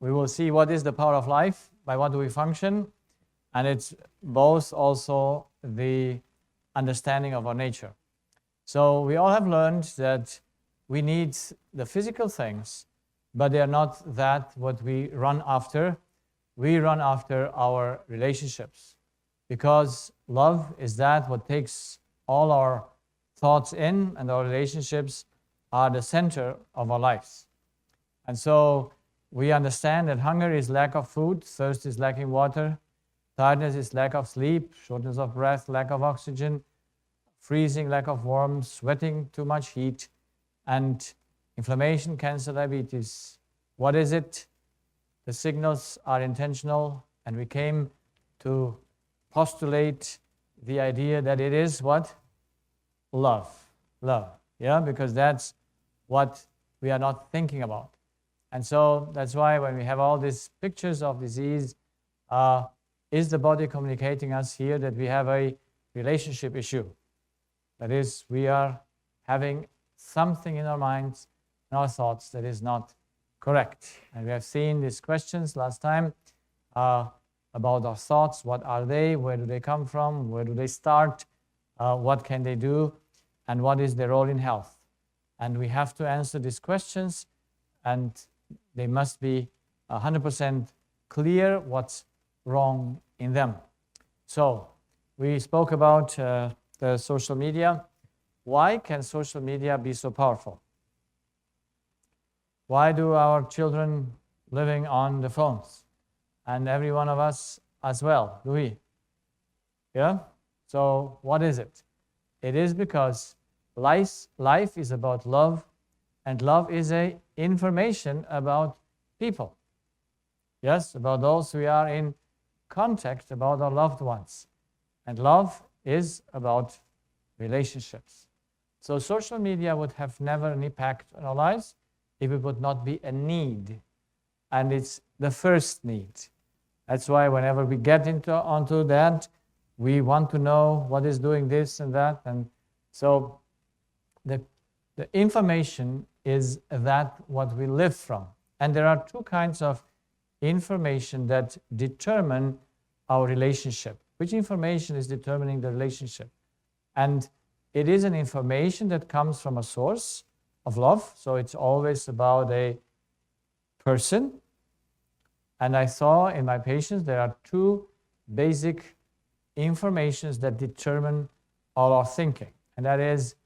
We will see what is the power of life, by what do we function, and it's both also the understanding of our nature. So we all have learned that we need the physical things, but they are not that what we run after. We run after our relationships, because love is that what takes all our thoughts in, and our relationships are the center of our lives. And so we understand that hunger is lack of food, thirst is lacking water, tiredness is lack of sleep, shortness of breath, lack of oxygen, freezing, lack of warmth, sweating, too much heat, and inflammation, cancer, diabetes. What is it? The signals are intentional, and we came to postulate the idea that it is what? Love. Love. Yeah, because that's what we are not thinking about. And so that's why when we have all these pictures of disease, is the body communicating us here that we have a relationship issue? That is, we are having something in our minds, in our thoughts, that is not correct. And we have seen these questions last time about our thoughts. What are they? Where do they come from? Where do they start? What can they do? And what is their role in health? And we have to answer these questions, and they must be 100% clear what's wrong in them. So we spoke about the social media. Why can social media be so powerful? Why do our children living on the phones? And every one of us as well, do we? Yeah? So what is it? It is because life is about love, and love is a information about people. Yes, about those we are in contact, about our loved ones. And love is about relationships. So social media would have never an impact on our lives if it would not be a need. And it's the first need. That's why whenever we get onto that, we want to know what is doing this and that. And so the information is that what we live from. And there are two kinds of information that determine our relationship. Which information is determining the relationship? And it is an information that comes from a source of love. So it's always about a person. And I saw in my patients there are two basic informations that determine all our thinking. And that is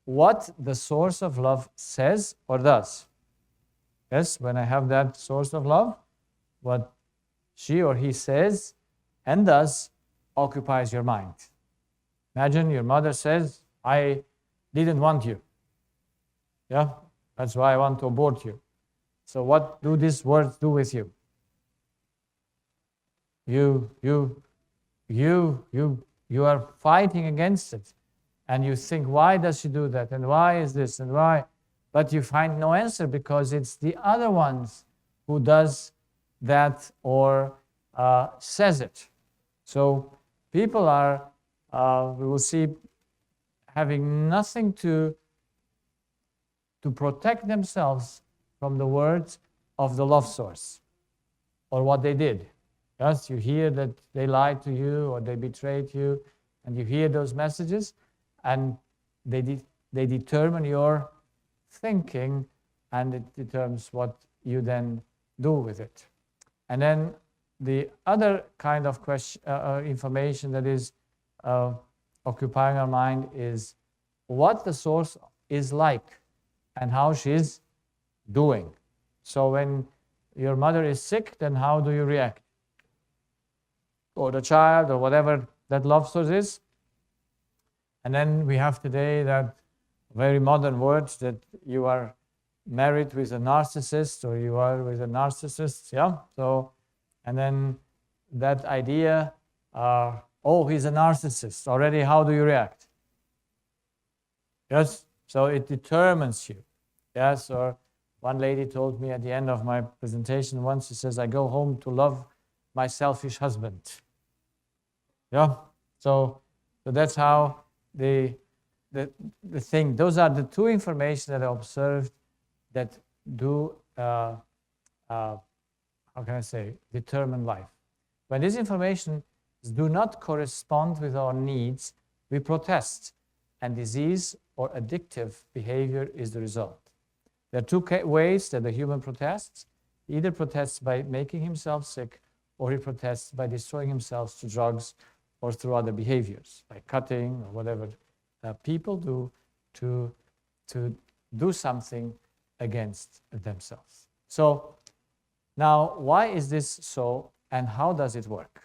what the source of love says or does. Yes, when I have that source of love, what she or he says and does occupies your mind. Imagine your mother says, I didn't want you. Yeah, that's why I want to abort you. So what do these words do with you? You are fighting against it. And you think, why does she do that? And why is this? And why? But you find no answer, because it's the other ones who does that or says it. So people are, we will see, having nothing to protect themselves from the words of the love source or what they did. Yes, you hear that they lied to you or they betrayed you, and you hear those messages, and they determine your thinking, and it determines what you then do with it. And then the other kind of information that is occupying our mind is what the source is like and how she's doing. So when your mother is sick, then how do you react? Or the child, or whatever that love source is. And then we have today that very modern words that you are married with a narcissist, or you are with a narcissist, yeah? So, and then that idea, oh, he's a narcissist. Already, how do you react? Yes, so it determines you. Yes, or one lady told me at the end of my presentation once, she says, I go home to love my selfish husband. Yeah, so that's how the thing, those are the two information that I observed that do, how can I say, determine life. When these information do not correspond with our needs, we protest, and disease or addictive behavior is the result. There are two ways that the human protests. He either protests by making himself sick, or he protests by destroying himself through drugs or through other behaviors, like cutting or whatever people do to do something against themselves. So now, why is this so, and how does it work?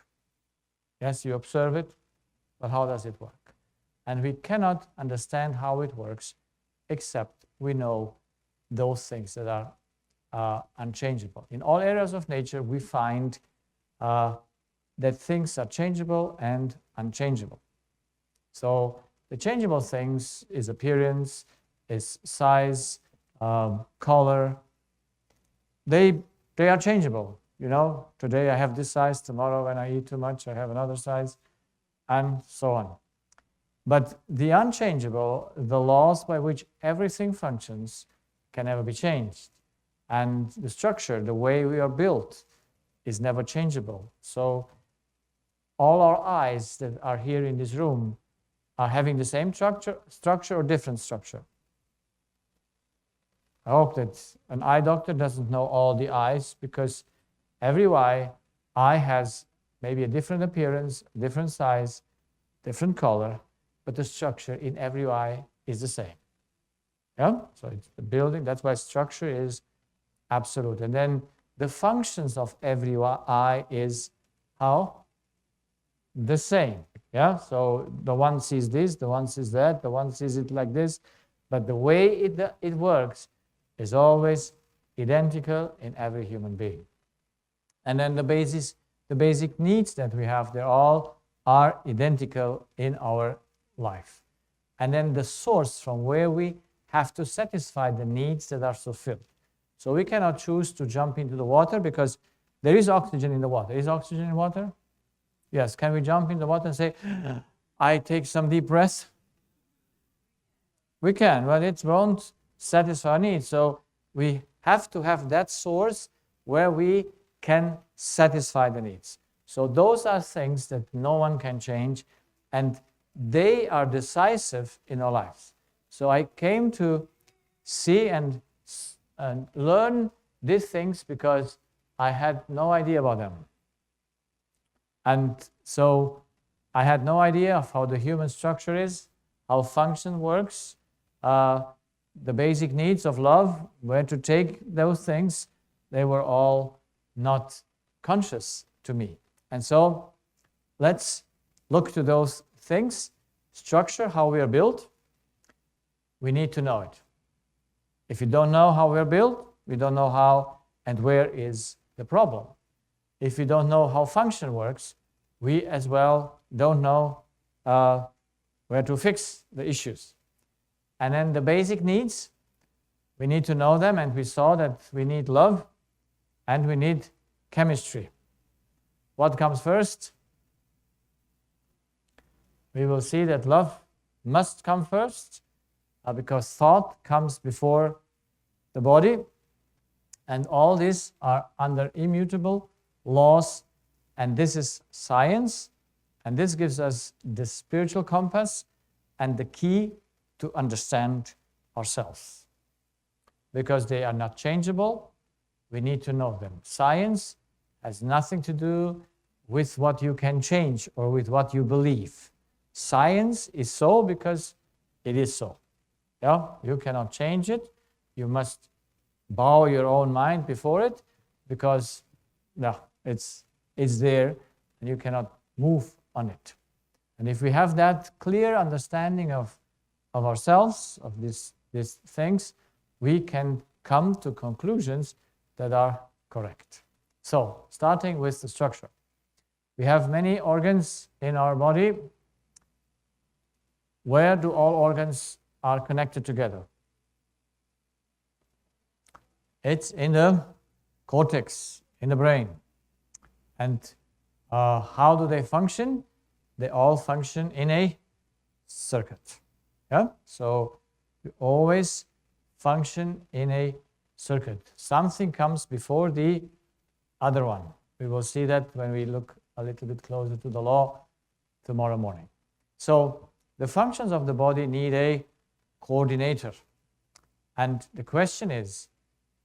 Yes, you observe it, but how does it work? And we cannot understand how it works except we know those things that are unchangeable. In all areas of nature, we find that things are changeable and unchangeable. So the changeable things is appearance, is size, color. They are changeable. You know, today I have this size, tomorrow when I eat too much, I have another size, and so on. But the unchangeable, the laws by which everything functions, can never be changed. And the structure, the way we are built, is never changeable. So all our eyes that are here in this room are having the same structure or different structure. I hope that an eye doctor doesn't know all the eyes, because every eye has maybe a different appearance, different size, different color, but the structure in every eye is the same. Yeah? So it's the building, that's why structure is absolute. And then the functions of every eye is how? The same. Yeah? So the one sees this, the one sees that, the one sees it like this, but the way it works is always identical in every human being. And then the basic needs that we have, they all are identical in our life. And then the source from where we have to satisfy the needs that are fulfilled. So we cannot choose to jump into the water because there is oxygen in the water. Is oxygen in water? Yes. Can we jump in the water and say, I take some deep breaths? We can, but it won't satisfy our needs. So we have to have that source where we can satisfy the needs. So those are things that no one can change, and they are decisive in our lives. So I came to see and learn these things because I had no idea about them. And so I had no idea of how the human structure is, how function works, the basic needs of love, where to take those things. They were all not conscious to me. And so let's look to those things. Structure, how we are built. We need to know it. If you don't know how we're built, we don't know how and where is the problem. If we don't know how function works, we as well don't know where to fix the issues. And then the basic needs, we need to know them, and we saw that we need love and we need chemistry. What comes first? We will see that love must come first because thought comes before the body, and all these are under immutable laws, and this is science, and this gives us the spiritual compass and the key to understand ourselves. Because they are not changeable, we need to know them. Science has nothing to do with what you can change or with what you believe. Science is so because it is so. Yeah? You cannot change it. You must bow your own mind before it because no, it's there and you cannot move on it. And if we have that clear understanding of ourselves, of these things, we can come to conclusions that are correct. So, starting with the structure. We have many organs in our body. Where do all organs are connected together? It's in the cortex, in the brain. And how do they function? They all function in a circuit. Yeah? So we always function in a circuit. Something comes before the other one. We will see that when we look a little bit closer to the law tomorrow morning. So the functions of the body need a coordinator. And the question is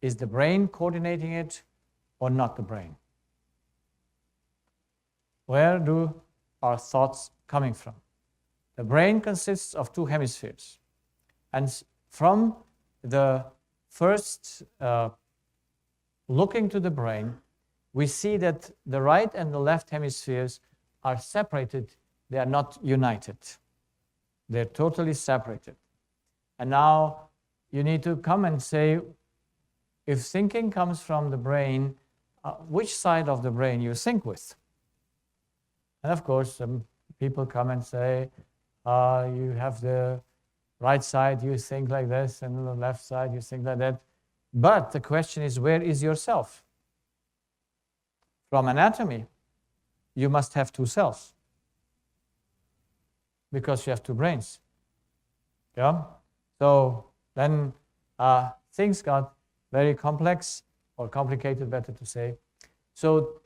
the brain coordinating it or not the brain? Where do our thoughts coming from? The brain consists of two hemispheres. And from the first looking to the brain, we see that the right and the left hemispheres are separated. They are not united. They're totally separated. And now you need to come and say, if thinking comes from the brain, which side of the brain you think with? And of course, some people come and say, you have the right side, you think like this, and the left side, you think like that. But the question is, where is yourself? From anatomy, you must have two cells because you have two brains. Yeah? So then things got very complex, or complicated, better to say. So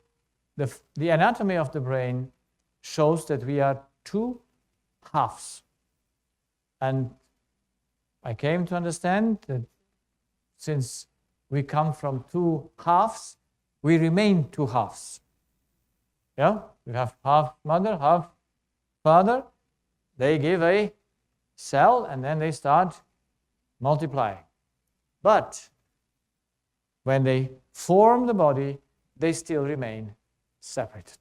the anatomy of the brain shows that we are two halves. And I came to understand that since we come from two halves, we remain two halves. Yeah? We have half mother, half father. They give a cell and then they start multiplying. But when they form the body, they still remain separated.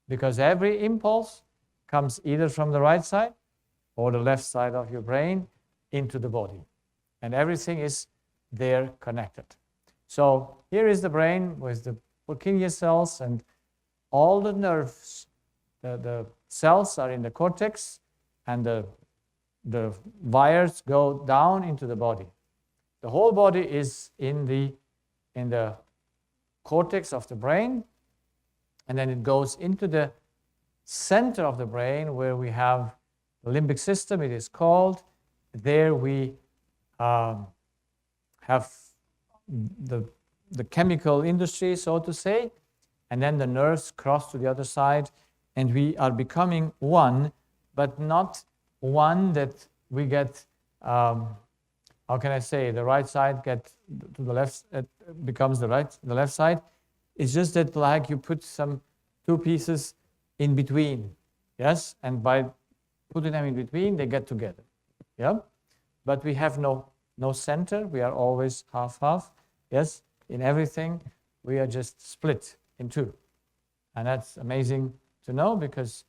Because every impulse comes either from the right side or the left side of your brain into the body. And everything is there connected. So here is the brain with the Purkinje cells and all the nerves. The cells are in the cortex and the wires go down into the body. The whole body is in the cortex of the brain, and then it goes into the center of the brain where we have the limbic system, it is called. There we have the chemical industry, so to say, and then the nerves cross to the other side, and we are becoming one, but not one that we get, how can I say, the right side get to the left, becomes the left side. It's just that like you put some two pieces in between, yes, and by putting them in between, they get together, yeah. But we have no center. We are always half-half, yes. In everything, we are just split in two, and that's amazing to know because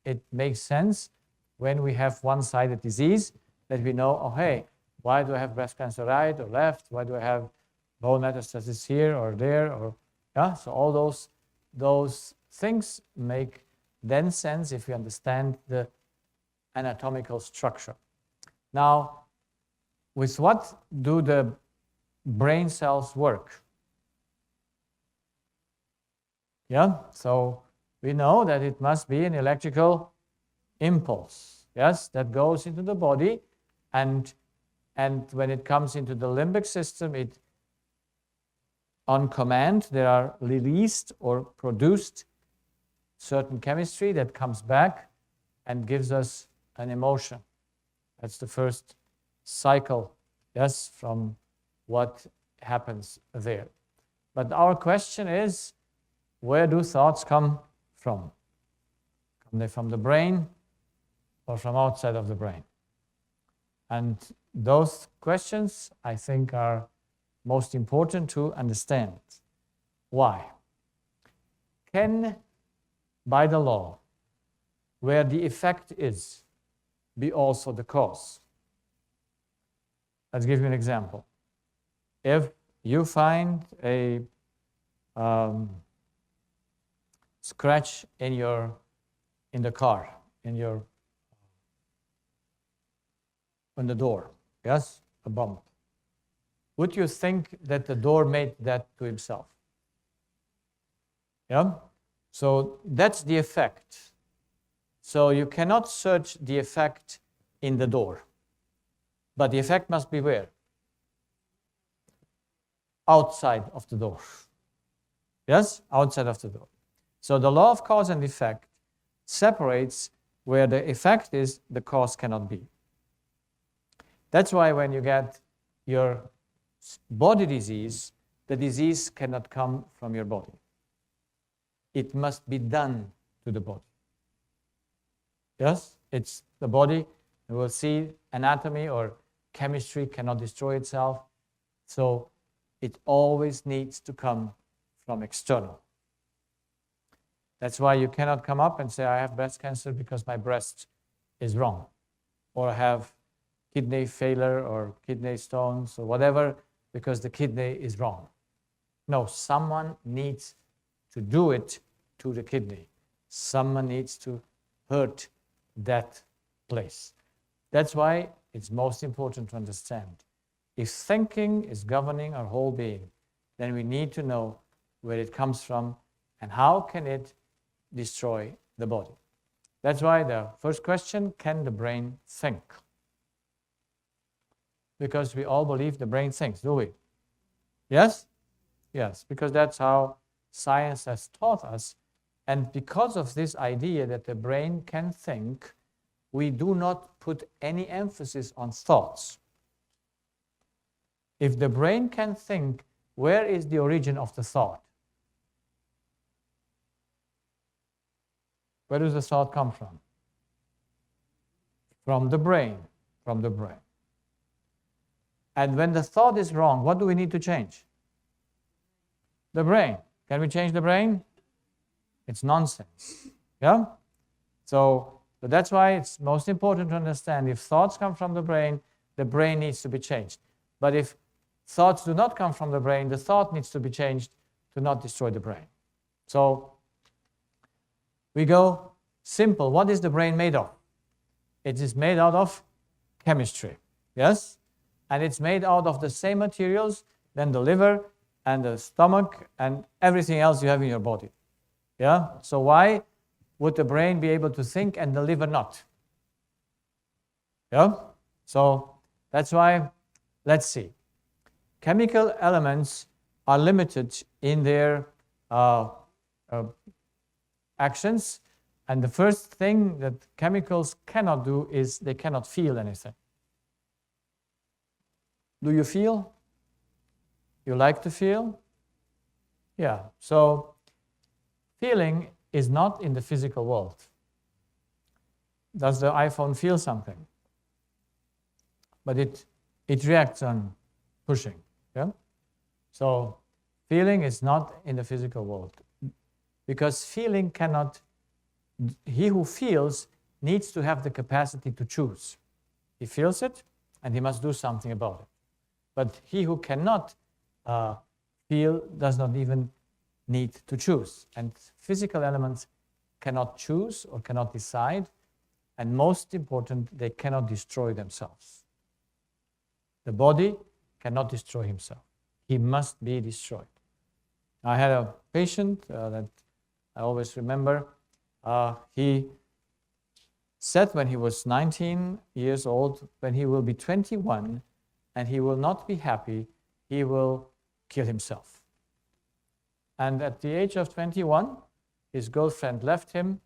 it makes sense when we have one-sided disease that we know, oh hey, why do I have breast cancer right or left? Why do I have bone metastasis here or there? Or yeah, so all those things make then sense if we understand the anatomical structure. Now, with what do the brain cells work? Yeah, so we know that it must be an electrical impulse, yes, that goes into the body, and when it comes into the limbic system, it on command there are released or produced certain chemistry that comes back and gives us an emotion. That's the first cycle, yes, from what happens there. But our question is, where do thoughts come from? Come they from the brain or from outside of the brain? And those questions, I think, are most important to understand. Why? Can, by the law, where the effect is, be also the cause? Let's give you an example. If you find a scratch in the car, on the door, yes, a bump, would you think that the door made that to himself? Yeah? So that's the effect. So you cannot search the effect in the door. But the effect must be where? outside of the door. Yes, outside of the door. So the law of cause and effect separates where the effect is, the cause cannot be. That's why when you get your body disease, the disease cannot come from your body. It must be done to the body. Yes, it's the body. We will see anatomy or chemistry cannot destroy itself. So it always needs to come from external. That's why you cannot come up and say, I have breast cancer because my breast is wrong, or I have kidney failure or kidney stones or whatever because the kidney is wrong. No, someone needs to do it to the kidney. Someone needs to hurt that place. That's why it's most important to understand. If thinking is governing our whole being, then we need to know where it comes from and how can it destroy the body. That's why the first question, can the brain think? Because we all believe the brain thinks, do we? Yes? Yes, because that's how science has taught us. And because of this idea that the brain can think, we do not put any emphasis on thoughts. If the brain can think, where is the origin of the thought? Where does the thought come from? From the brain. From the brain. And when the thought is wrong, what do we need to change? The brain. Can we change the brain? It's nonsense. Yeah? So that's why it's most important to understand if thoughts come from the brain needs to be changed. But if thoughts do not come from the brain, the thought needs to be changed to not destroy the brain. So we go simple. What is the brain made of? It is made out of chemistry. Yes? And it's made out of the same materials than the liver and the stomach and everything else you have in your body. Yeah? So why would the brain be able to think and the liver not? Yeah? So that's why, let's see. Chemical elements are limited in their actions. And the first thing that chemicals cannot do is they cannot feel anything. Do you feel? You like to feel? Yeah. So feeling is not in the physical world. Does the iPhone feel something? But it reacts on pushing. Yeah? So feeling is not in the physical world. Because feeling cannot, he who feels needs to have the capacity to choose. He feels it and he must do something about it. But he who cannot feel does not even need to choose. And physical elements cannot choose or cannot decide. And most important, they cannot destroy themselves. The body cannot destroy himself. He must be destroyed. I had a patient that I always remember. He said when he was 19 years old, when he will be 21 and he will not be happy, he will kill himself. And at the age of 21, his girlfriend left him.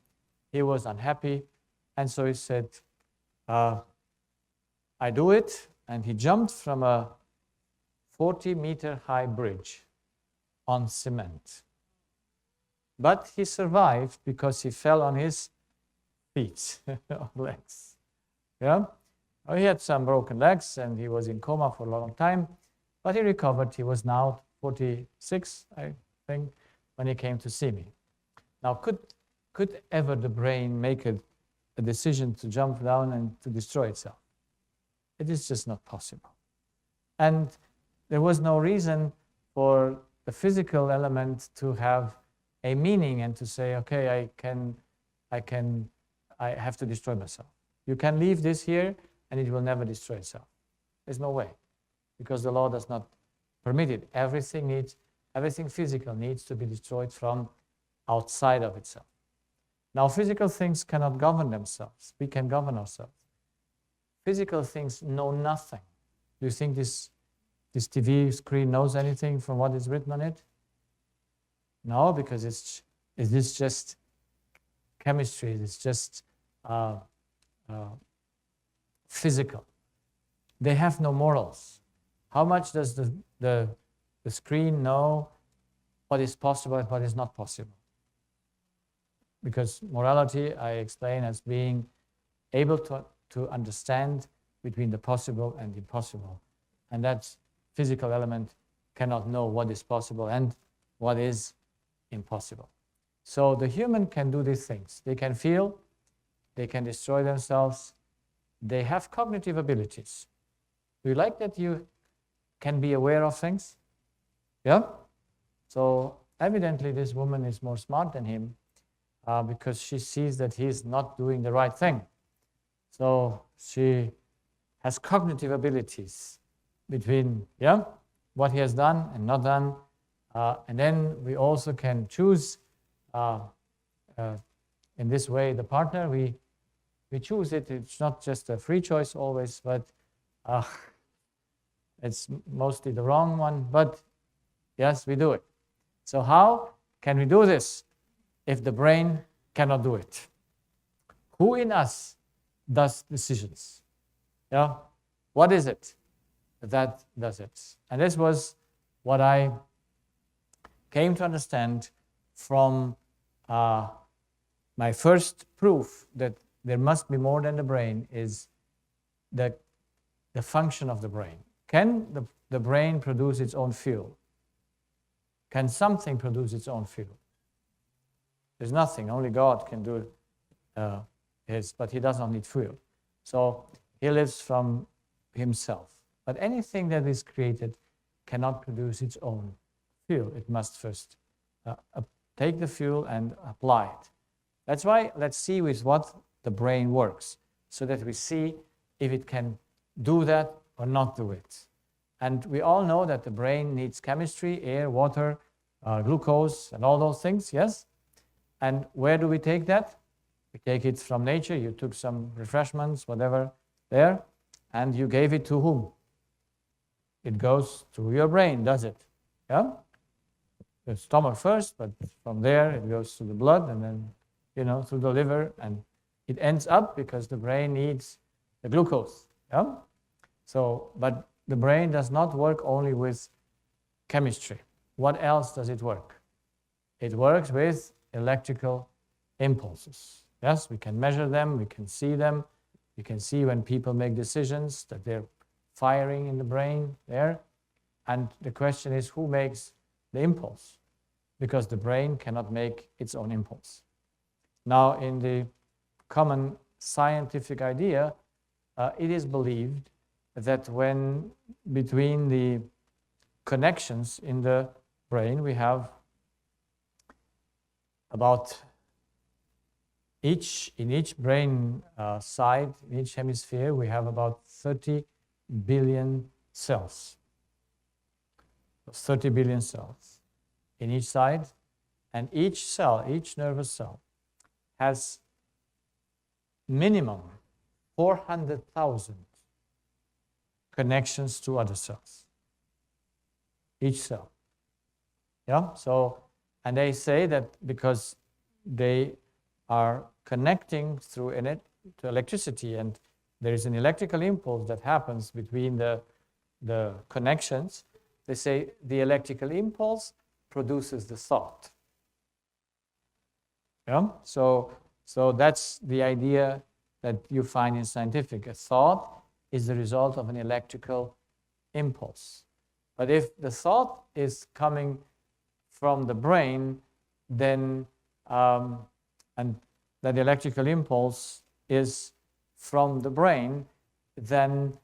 He was unhappy. And so he said, I do it. And he jumped from a 40-meter high bridge on cement. But he survived because he fell on his feet, or legs. Yeah? He had some broken legs and he was in coma for a long time, but he recovered. He was now 46, I think, when he came to see me. Now, could ever the brain make a decision to jump down and to destroy itself? It is just not possible. And there was no reason for the physical element to have a meaning and to say, okay, I have to destroy myself. You can leave this here and it will never destroy itself. There's no way, because the law does not permit it. Everything physical needs to be destroyed from outside of itself. Now, physical things cannot govern themselves. We can govern ourselves. Physical things know nothing. Do you think this this TV screen knows anything from what is written on it? No, because it's just chemistry. It's just physical. They have no morals. How much does the screen know what is possible and what is not possible? Because morality, I explain as being able to understand between the possible and the impossible. And that physical element cannot know what is possible and what is impossible. So the human can do these things. They can feel, they can destroy themselves, they have cognitive abilities. Do you like that you can be aware of things? Yeah? So evidently this woman is more smart than him because she sees that he's not doing the right thing. So she has cognitive abilities between what he has done and not done. And then we also can choose in this way the partner. We choose it. It's not just a free choice always, but it's mostly the wrong one. But yes, we do it. So how can we do this if the brain cannot do it? Who in us does decisions? Yeah, what is it that does it? And this was what I came to understand from my first proof that there must be more than the brain is the function of the brain. Can the brain produce its own fuel? Can something produce its own fuel? There's nothing. Only God can do his, but he does not need fuel. So he lives from himself. But anything that is created cannot produce its own fuel. It must first take the fuel and apply it. That's why let's see with what the brain works, so that we see if it can do that or not do it. And we all know that the brain needs chemistry, air, water, glucose, and all those things, yes? And where do we take that? We take it from nature. You took some refreshments, whatever, there, and you gave it to whom? It goes to your brain, does it? Yeah? The stomach first, but from there it goes to the blood, and then, through the liver, and it ends up because the brain needs the glucose. Yeah? So, but the brain does not work only with chemistry. What else does it work? It works with electrical impulses. Yes, we can measure them, we can see them. You can see when people make decisions that they're firing in the brain there. And the question is, who makes the impulse? Because the brain cannot make its own impulse. Now, in the common scientific idea, it is believed that when between the connections in the brain, we have about in each brain side, in each hemisphere, we have about 30 billion cells. 30 billion cells in each side, and each cell, each nervous cell, has minimum 400,000 connections to other cells. Each cell. Yeah, so, and they say that because they are connecting through to electricity, and there is an electrical impulse that happens between the connections, they say the electrical impulse produces the thought. Yeah, so that's the idea that you find in scientific. A thought is the result of an electrical impulse. But if the thought is coming from the brain, then and that electrical impulse is from the brain, then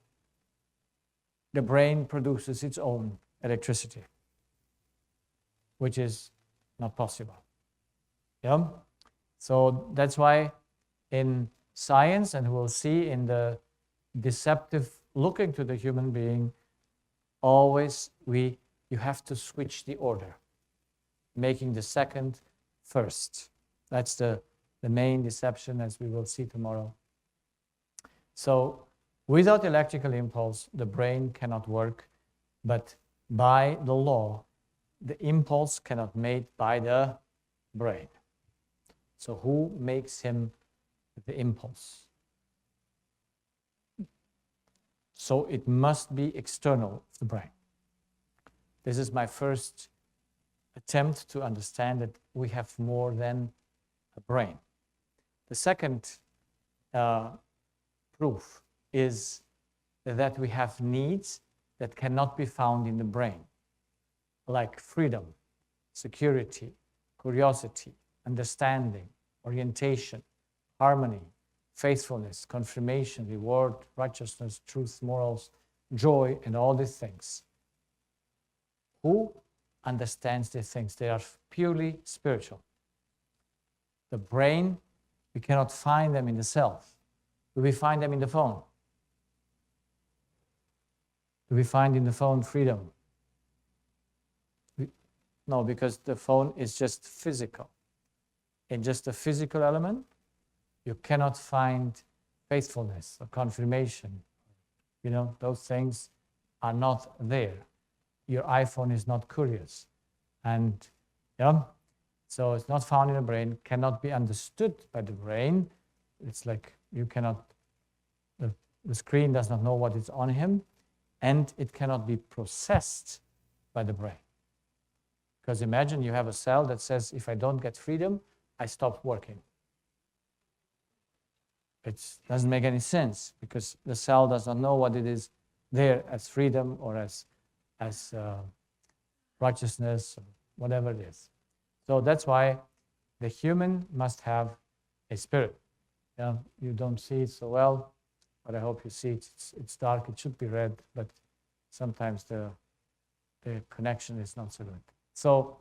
the brain produces its own electricity, which is not possible. Yeah? So that's why in science, and we'll see in the deceptive look into the human being, always you have to switch the order, making the second first. That's the main deception, as we will see tomorrow. So without electrical impulse, the brain cannot work, But by the law, the impulse cannot be made by the brain. So who makes him the impulse? So it must be external of the brain. This is my first attempt to understand that we have more than a brain. The second proof is that we have needs that cannot be found in the brain, like freedom, security, curiosity, understanding, orientation, harmony, faithfulness, confirmation, reward, righteousness, truth, morals, joy, and all these things. Who understands these things? They are purely spiritual. The brain, we cannot find them in the cells. Do we find them in the phone? Do we find in the phone freedom? No, because the phone is just physical. In just a physical element, you cannot find faithfulness or confirmation. You know, those things are not there. Your iPhone is not curious. And yeah, so it's not found in the brain, cannot be understood by the brain. It's like you cannot, the screen does not know what is on him, and it cannot be processed by the brain. Because imagine you have a cell that says, if I don't get freedom, I stop working. It doesn't make any sense because the cell does not know what it is there as freedom or as righteousness or whatever it is. So that's why the human must have a spirit. Yeah, you don't see it so well, but I hope you see it. It's dark. It should be red, but sometimes the connection is not so good. So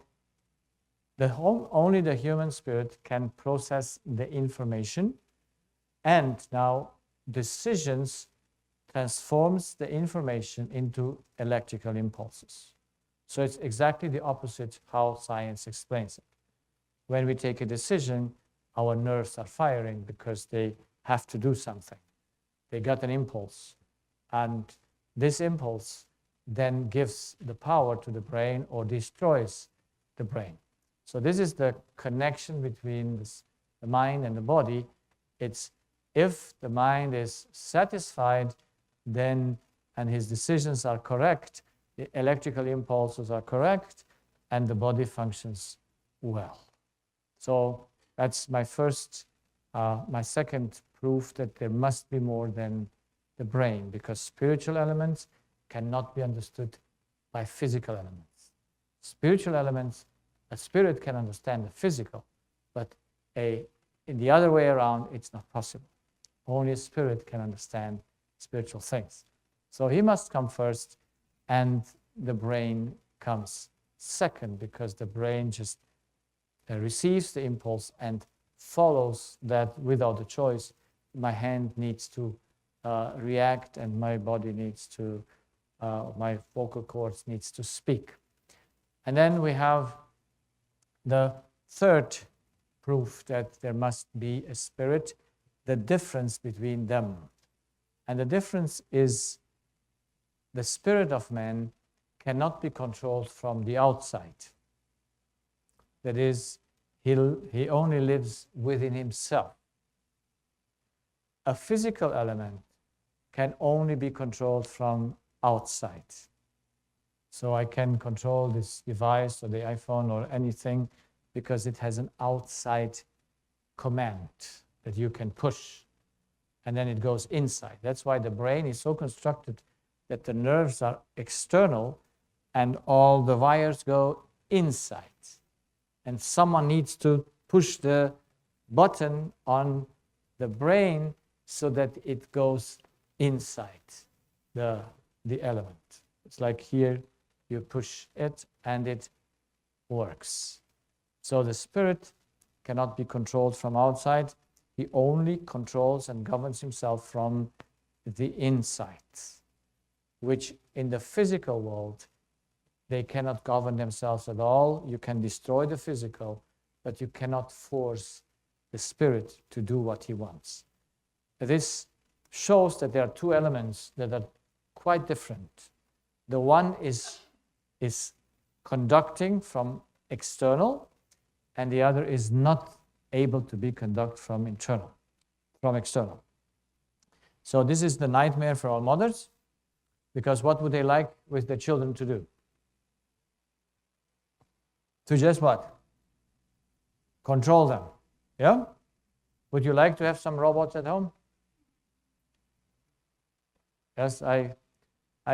only the human spirit can process the information, and now decisions transforms the information into electrical impulses. So it's exactly the opposite how science explains it. When we take a decision, our nerves are firing because they have to do something. They got an impulse, and this impulse then gives the power to the brain or destroys the brain. So this is the connection between the mind and the body. It's if the mind is satisfied, then, and his decisions are correct, the electrical impulses are correct, and the body functions well. So that's my second proof that there must be more than the brain, because spiritual elements cannot be understood by physical elements. Spiritual elements, a spirit can understand the physical, but in the other way around, it's not possible. Only a spirit can understand spiritual things. So he must come first, and the brain comes second, because the brain just receives the impulse and follows that without a choice. My hand needs to react, and my body needs to, my vocal cords needs to speak. And then we have the third proof that there must be a spirit, the difference between them. And the difference is the spirit of man cannot be controlled from the outside. That is, he only lives within himself. A physical element can only be controlled from outside. So I can control this device or the iPhone or anything because it has an outside command that you can push, and then it goes inside. That's why the brain is so constructed that the nerves are external and all the wires go inside. And someone needs to push the button on the brain so that it goes inside the element. It's like here, you push it and it works. So the spirit cannot be controlled from outside. He only controls and governs himself from the inside, which in the physical world, they cannot govern themselves at all. You can destroy the physical, but you cannot force the spirit to do what he wants. This shows that there are two elements that are quite different. The one is conducting from external, and the other is not able to be conducted from external. So this is the nightmare for all mothers, because what would they like with their children to do? To just what? Control them. Yeah? Would you like to have some robots at home? Yes, I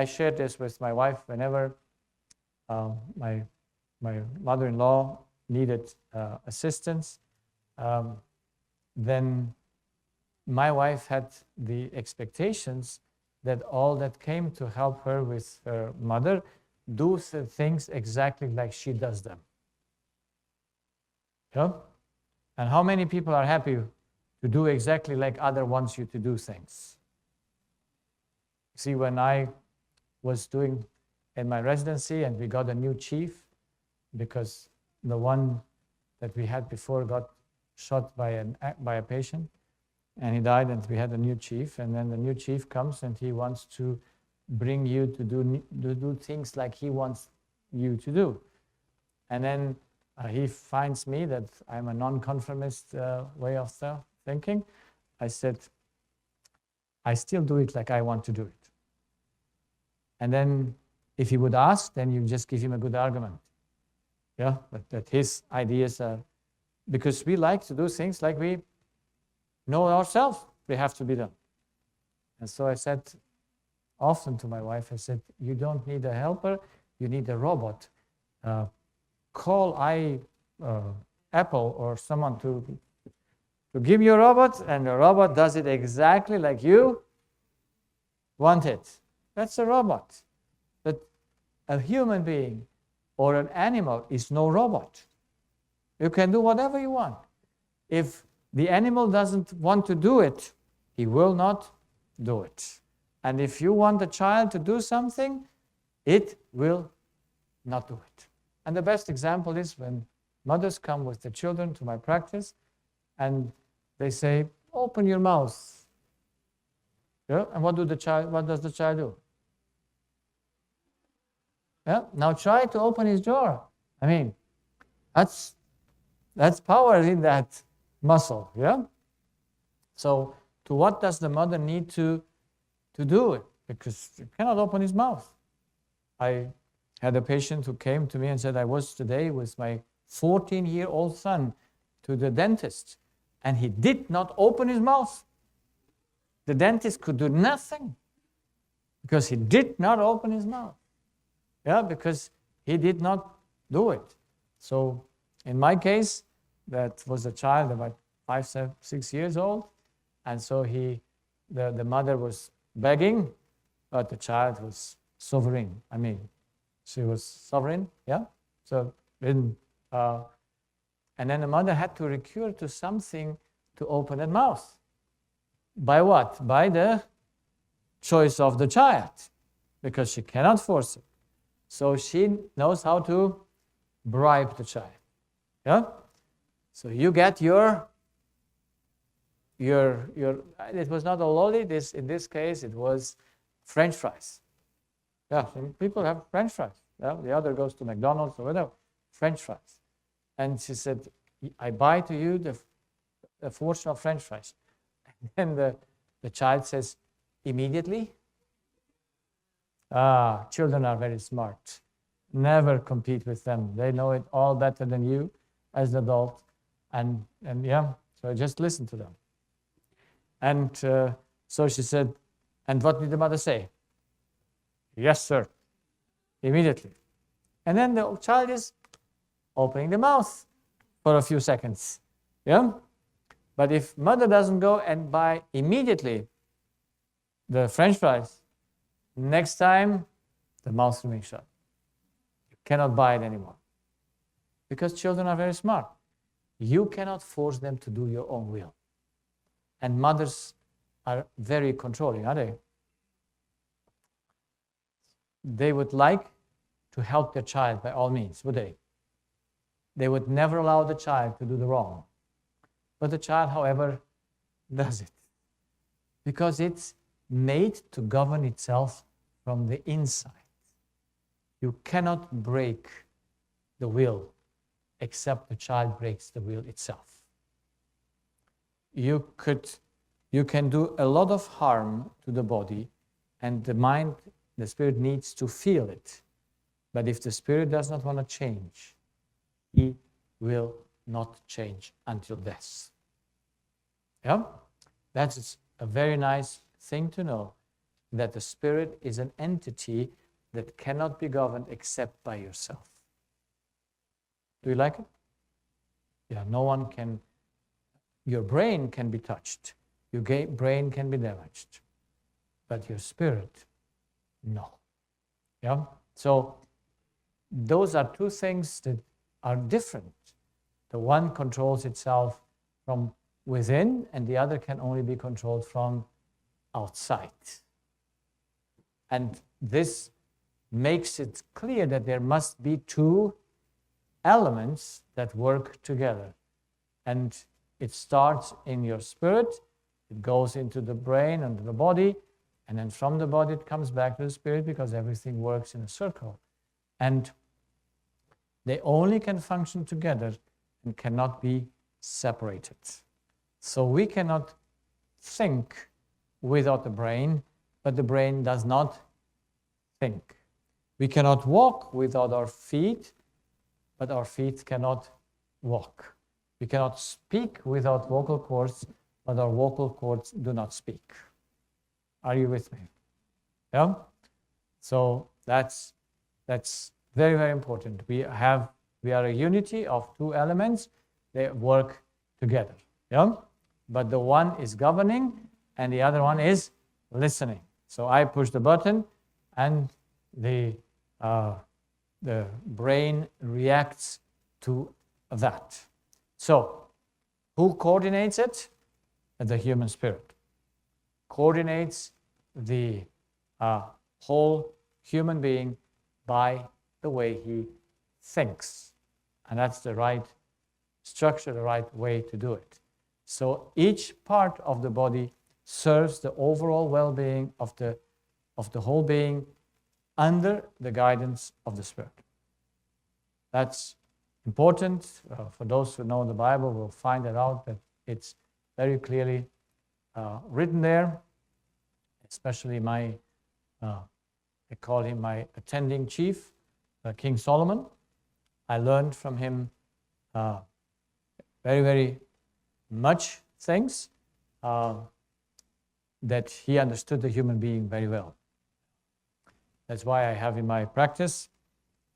shared this with my wife whenever my mother-in-law needed assistance. Then my wife had the expectations that all that came to help her with her mother do the things exactly like she does them. Yeah? And how many people are happy to do exactly like other wants you to do things? See, when I was doing in my residency and we got a new chief, because the one that we had before got shot by a patient and he died, and we had a new chief, and then the new chief comes and he wants to bring you to do things like he wants you to do. And then he finds me that I'm a non-conformist way of thinking. I said, I still do it like I want to do it. And then if he would ask, then you just give him a good argument. Yeah, that his ideas are, because we like to do things like we know ourselves they have to be done. And so I said often to my wife, I said, you don't need a helper, you need a robot. Call Apple or someone to give you a robot, and the robot does it exactly like you want it. That's a robot. But a human being or an animal is no robot. You can do whatever you want. If the animal doesn't want to do it, he will not do it. And if you want the child to do something, it will not do it. And the best example is when mothers come with the children to my practice and they say, open your mouth. Yeah? And what does the child do? Yeah? Now try to open his jaw. I mean, that's power in that muscle. Yeah? So to what does the mother need to do it? Because he cannot open his mouth. I had a patient who came to me and said, I was today with my 14-year-old son to the dentist, and he did not open his mouth. The dentist could do nothing because he did not open his mouth. Yeah, because he did not do it. So in my case, that was a child about 5, 6 years old, and so the mother was begging, but the child was sovereign. I mean, she was sovereign, yeah? So and then the mother had to recur to something to open that mouth. By what? By the choice of the child, because she cannot force it. So she knows how to bribe the child. Yeah? So you get your it was not a lolly, in this case it was French fries. Yeah, some people have French fries. Yeah? The other goes to McDonald's or whatever, French fries. And she said, I buy to you the portion of French fries. And then the child says, immediately? Children are very smart. Never compete with them. They know it all better than you as an adult. And yeah, so just listen to them. And so she said, and what did the mother say? Yes, sir. Immediately. And then the child is opening the mouth for a few seconds. Yeah? But if mother doesn't go and buy immediately the French fries, next time the mouth remains shut. You cannot buy it anymore. Because children are very smart. You cannot force them to do your own will. And mothers are very controlling, are they? They would like to help their child by all means, would they? They would never allow the child to do the wrong. But the child, however, does it. Because it's made to govern itself from the inside. You cannot break the will except the child breaks the will itself. You can do a lot of harm to the body, and the mind, the spirit needs to feel it. But if the spirit does not want to change, he will not change until death. Yeah? That's a very nice thing to know, that the spirit is an entity that cannot be governed except by yourself. Do you like it? Yeah, no one can. Your brain can be touched. Your brain can be damaged. But your spirit, no. Yeah? So those are two things that are different. The one controls itself from within, and the other can only be controlled from outside. And this makes it clear that there must be two elements that work together. And it starts in your spirit, it goes into the brain and the body, and then from the body it comes back to the spirit, because everything works in a circle. And they only can function together and cannot be separated. So we cannot think without the brain, but the brain does not think. We cannot walk without our feet, but our feet cannot walk. We cannot speak without vocal cords, but our vocal cords do not speak. Are you with me? Yeah? So that's very, very important. We are a unity of two elements. They work together. Yeah? But the one is governing and the other one is listening. So I push the button and the brain reacts to that. So who coordinates it? The human spirit. Coordinates the whole human being by the way he thinks. And that's the right structure, the right way to do it. So each part of the body serves the overall well-being of the whole being under the guidance of the Spirit. That's important. For those who know the Bible will find that out, that it's very clearly written there, especially I call him my attending chief, King Solomon. I learned from him very, very much things that he understood the human being very well. That's why I have in my practice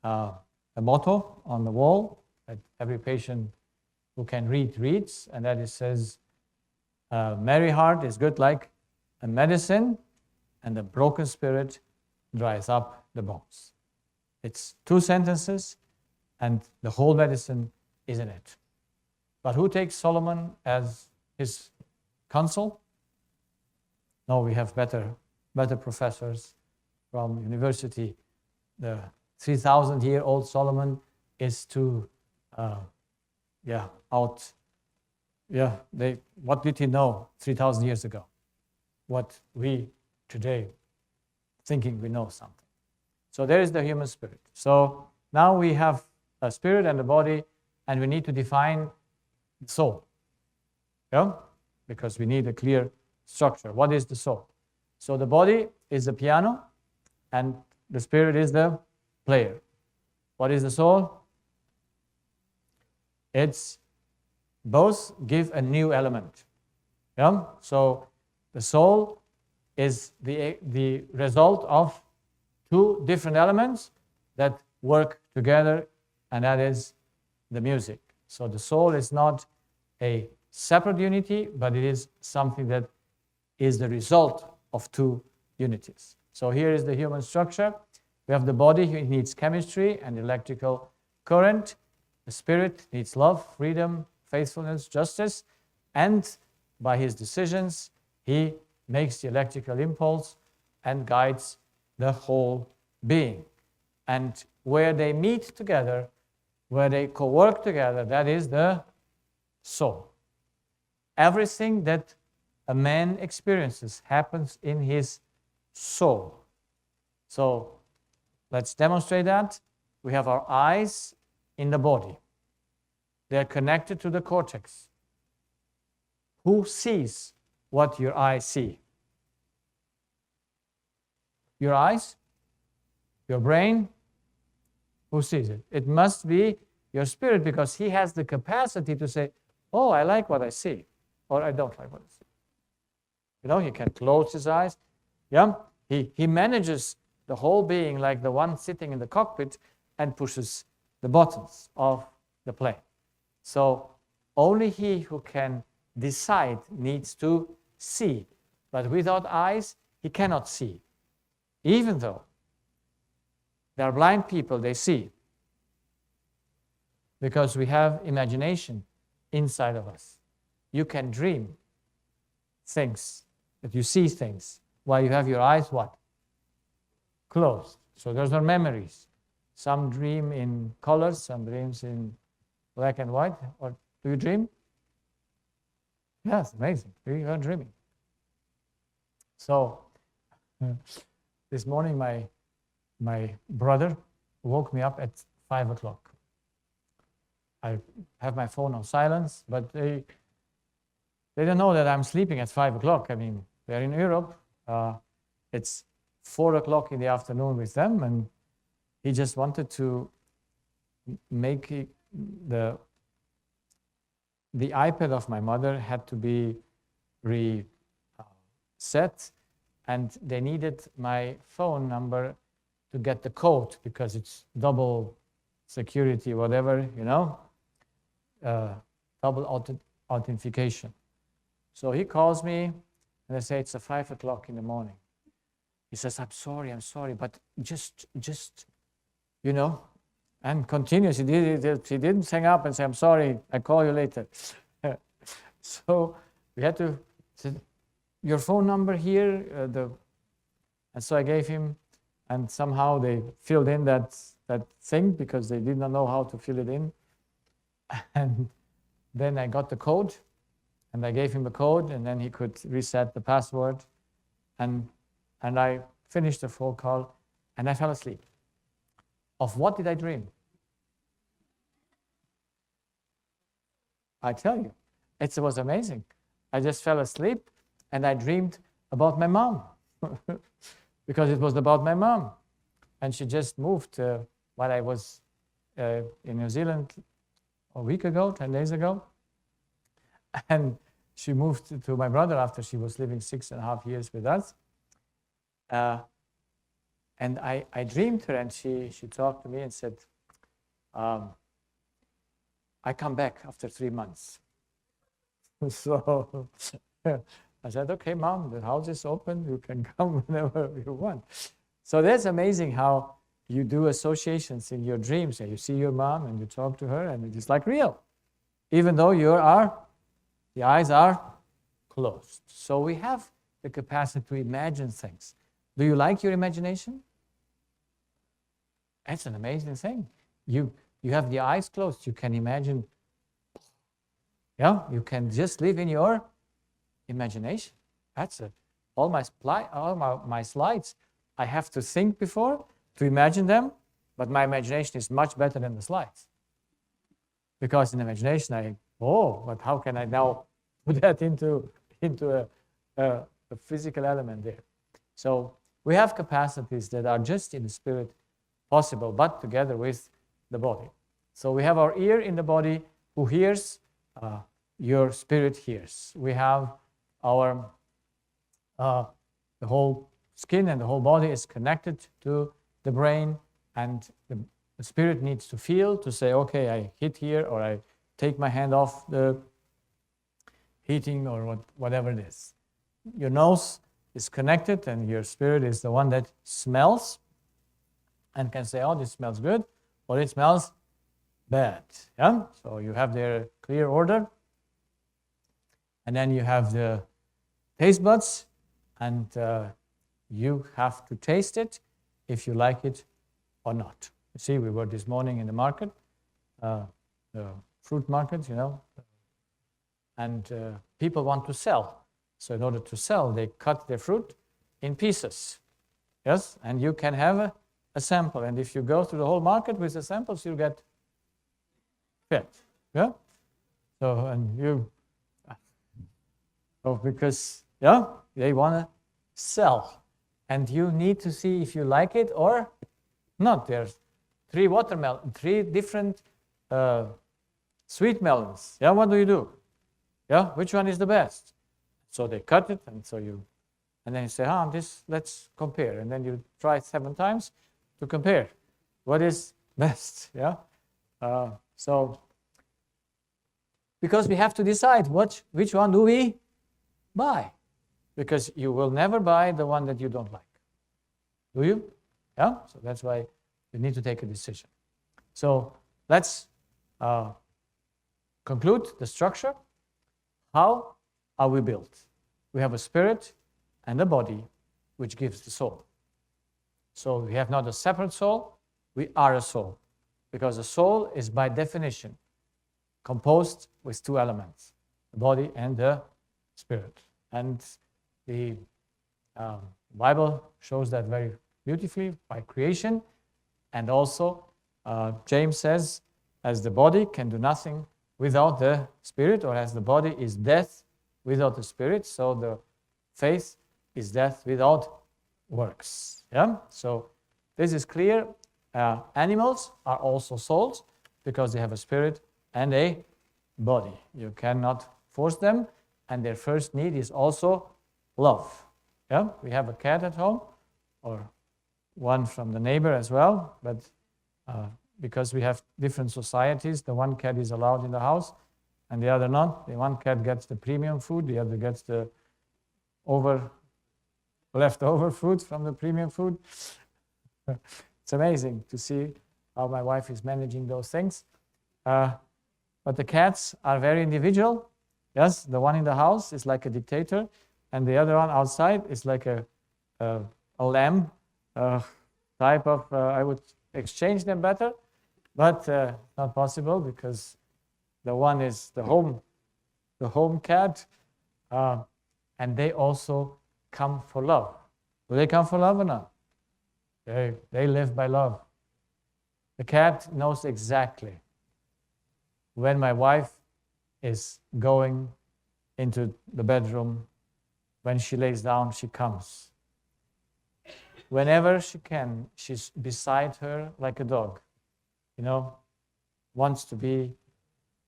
a motto on the wall that every patient who can read reads, and that it says, merry heart is good like a medicine, and a broken spirit dries up the bones. It's two sentences, and the whole medicine is in it. But who takes Solomon as his counsel? No, we have better professors from university. The 3,000-year-old Solomon is what did he know 3,000 years ago? What we today thinking we know something. So there is the human spirit. So now we have a spirit and a body, and we need to define the soul. Yeah? Because we need a clear structure. What is the soul? So the body is the piano, and the spirit is the player. What is the soul? It's both give a new element. Yeah? So the soul is the result of two different elements that work together, and that is the music. So the soul is not a separate unity, but it is something that is the result of two unities. So here is the human structure. We have the body, it needs chemistry and electrical current. The spirit needs love, freedom, faithfulness, justice, and by his decisions, he makes the electrical impulse and guides the whole being. And where they meet together, where they co-work together, that is the soul. Everything that a man experiences happens in his soul. So let's demonstrate that. We have our eyes in the body. They are connected to the cortex. Who sees what your eyes see? Your eyes? Your brain? Who sees it? It must be your spirit, because he has the capacity to say, oh, I like what I see, or I don't like what I see. You know, he can close his eyes. Yeah, he manages the whole being like the one sitting in the cockpit and pushes the buttons of the plane. So only he who can decide needs to see. But without eyes, he cannot see. Even though there are blind people, they see. Because we have imagination inside of us. You can dream things, that you see things, while you have your eyes what? Closed. So those are memories. Some dream in colors, some dreams in black and white. Or do you dream? Yes, amazing. You are dreaming. So this morning my brother woke me up at 5 o'clock. I have my phone on silence, but they don't know that I'm sleeping at 5 o'clock. I mean, they're in Europe. It's 4 o'clock in the afternoon with them, and he just wanted to make it, the iPad of my mother had to be reset, and they needed my phone number to get the code, because it's double security, whatever, you know, double authentication. So he calls me, and I say, it's 5 o'clock in the morning. He says, I'm sorry, but just, you know, and continues. He didn't hang up and say, I'm sorry, I call you later. So we had to say, your phone number here, and so I gave him, and somehow they filled in that thing, because they did not know how to fill it in. And then I got the code, and I gave him the code, and then he could reset the password. And I finished the phone call, and I fell asleep. Of what did I dream? I tell you, it was amazing. I just fell asleep, and I dreamed about my mom, because it was about my mom. And she just moved while I was in New Zealand a week ago, 10 days ago. And she moved to my brother after she was living 6.5 years with us. And I dreamed her, and she talked to me and said, I come back after 3 months. So I said, okay, Mom, the house is open. You can come whenever you want. So that's amazing how you do associations in your dreams. And you see your mom and you talk to her, and it is like real, even though the eyes are closed. So we have the capacity to imagine things. Do you like your imagination? It's an amazing thing. You have the eyes closed. You can imagine. Yeah, you can just live in your imagination. That's it. All my slides, I have to think before to imagine them, but my imagination is much better than the slides. Because in imagination, but how can I now put that into a physical element there? So we have capacities that are just in the spirit possible, but together with the body. So we have our ear in the body who hears, your spirit hears. We have our, the whole skin and the whole body is connected to the brain, and the spirit needs to feel, to say, okay, I hit here, or I take my hand off the heating, or whatever it is. Your nose is connected, and your spirit is the one that smells and can say, oh, this smells good, or it smells bad. Yeah? So you have their clear order. And then you have the taste buds, and you have to taste it if you like it or not. You see, we were this morning in the market, the fruit market, you know, and people want to sell. So in order to sell, they cut their fruit in pieces. Yes, and you can have a a sample. And if you go through the whole market with the samples, you'll get fat. Yeah? So, and you, because, yeah, they want to sell. And you need to see if you like it or not. There's three different sweet melons. Yeah, what do? Yeah, which one is the best? So they cut it, and then you say, let's compare. And then you try 7 times to compare. What is best? Yeah. So because we have to decide which one do we buy, because you will never buy the one that you don't like. Do you? Yeah. So that's why you need to take a decision. So let's conclude the structure. How are we built? We have a spirit and a body, which gives the soul. So we have not a separate soul, we are a soul. Because a soul is by definition composed with 2 elements, the body and the spirit. And the Bible shows that very beautifully by creation. And also, James says, as the body can do nothing without the spirit, or as the body is death without the spirit, so the faith is death without works. Yeah? So this is clear. Animals are also souls because they have a spirit and a body. You cannot force them, and their first need is also love. Yeah? We have a cat at home, or one from the neighbor as well, but because we have different societies, the one cat is allowed in the house and the other not. The one cat gets the premium food, the other gets the leftover food from the premium food. It's amazing to see how my wife is managing those things. But the cats are very individual. Yes, the one in the house is like a dictator, and the other one outside is like a lamb type of, I would exchange them better, but not possible because the one is the home cat, and they also come for love. Do they come for love or not? They live by love. The cat knows exactly when my wife is going into the bedroom. When she lays down, she comes. Whenever she can, she's beside her like a dog. Wants to be,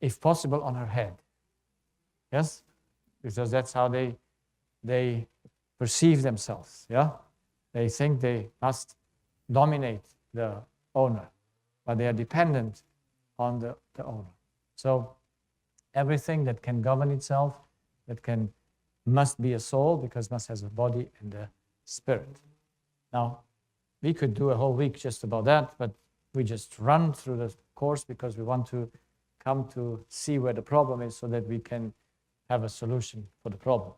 if possible, on her head. Yes? Because that's how they perceive themselves. Yeah? They think they must dominate the owner, but they are dependent on the owner. So everything that can govern itself, must be a soul, because must has a body and a spirit. Now, we could do a whole week just about that, but we just run through the course because we want to come to see where the problem is so that we can have a solution for the problem.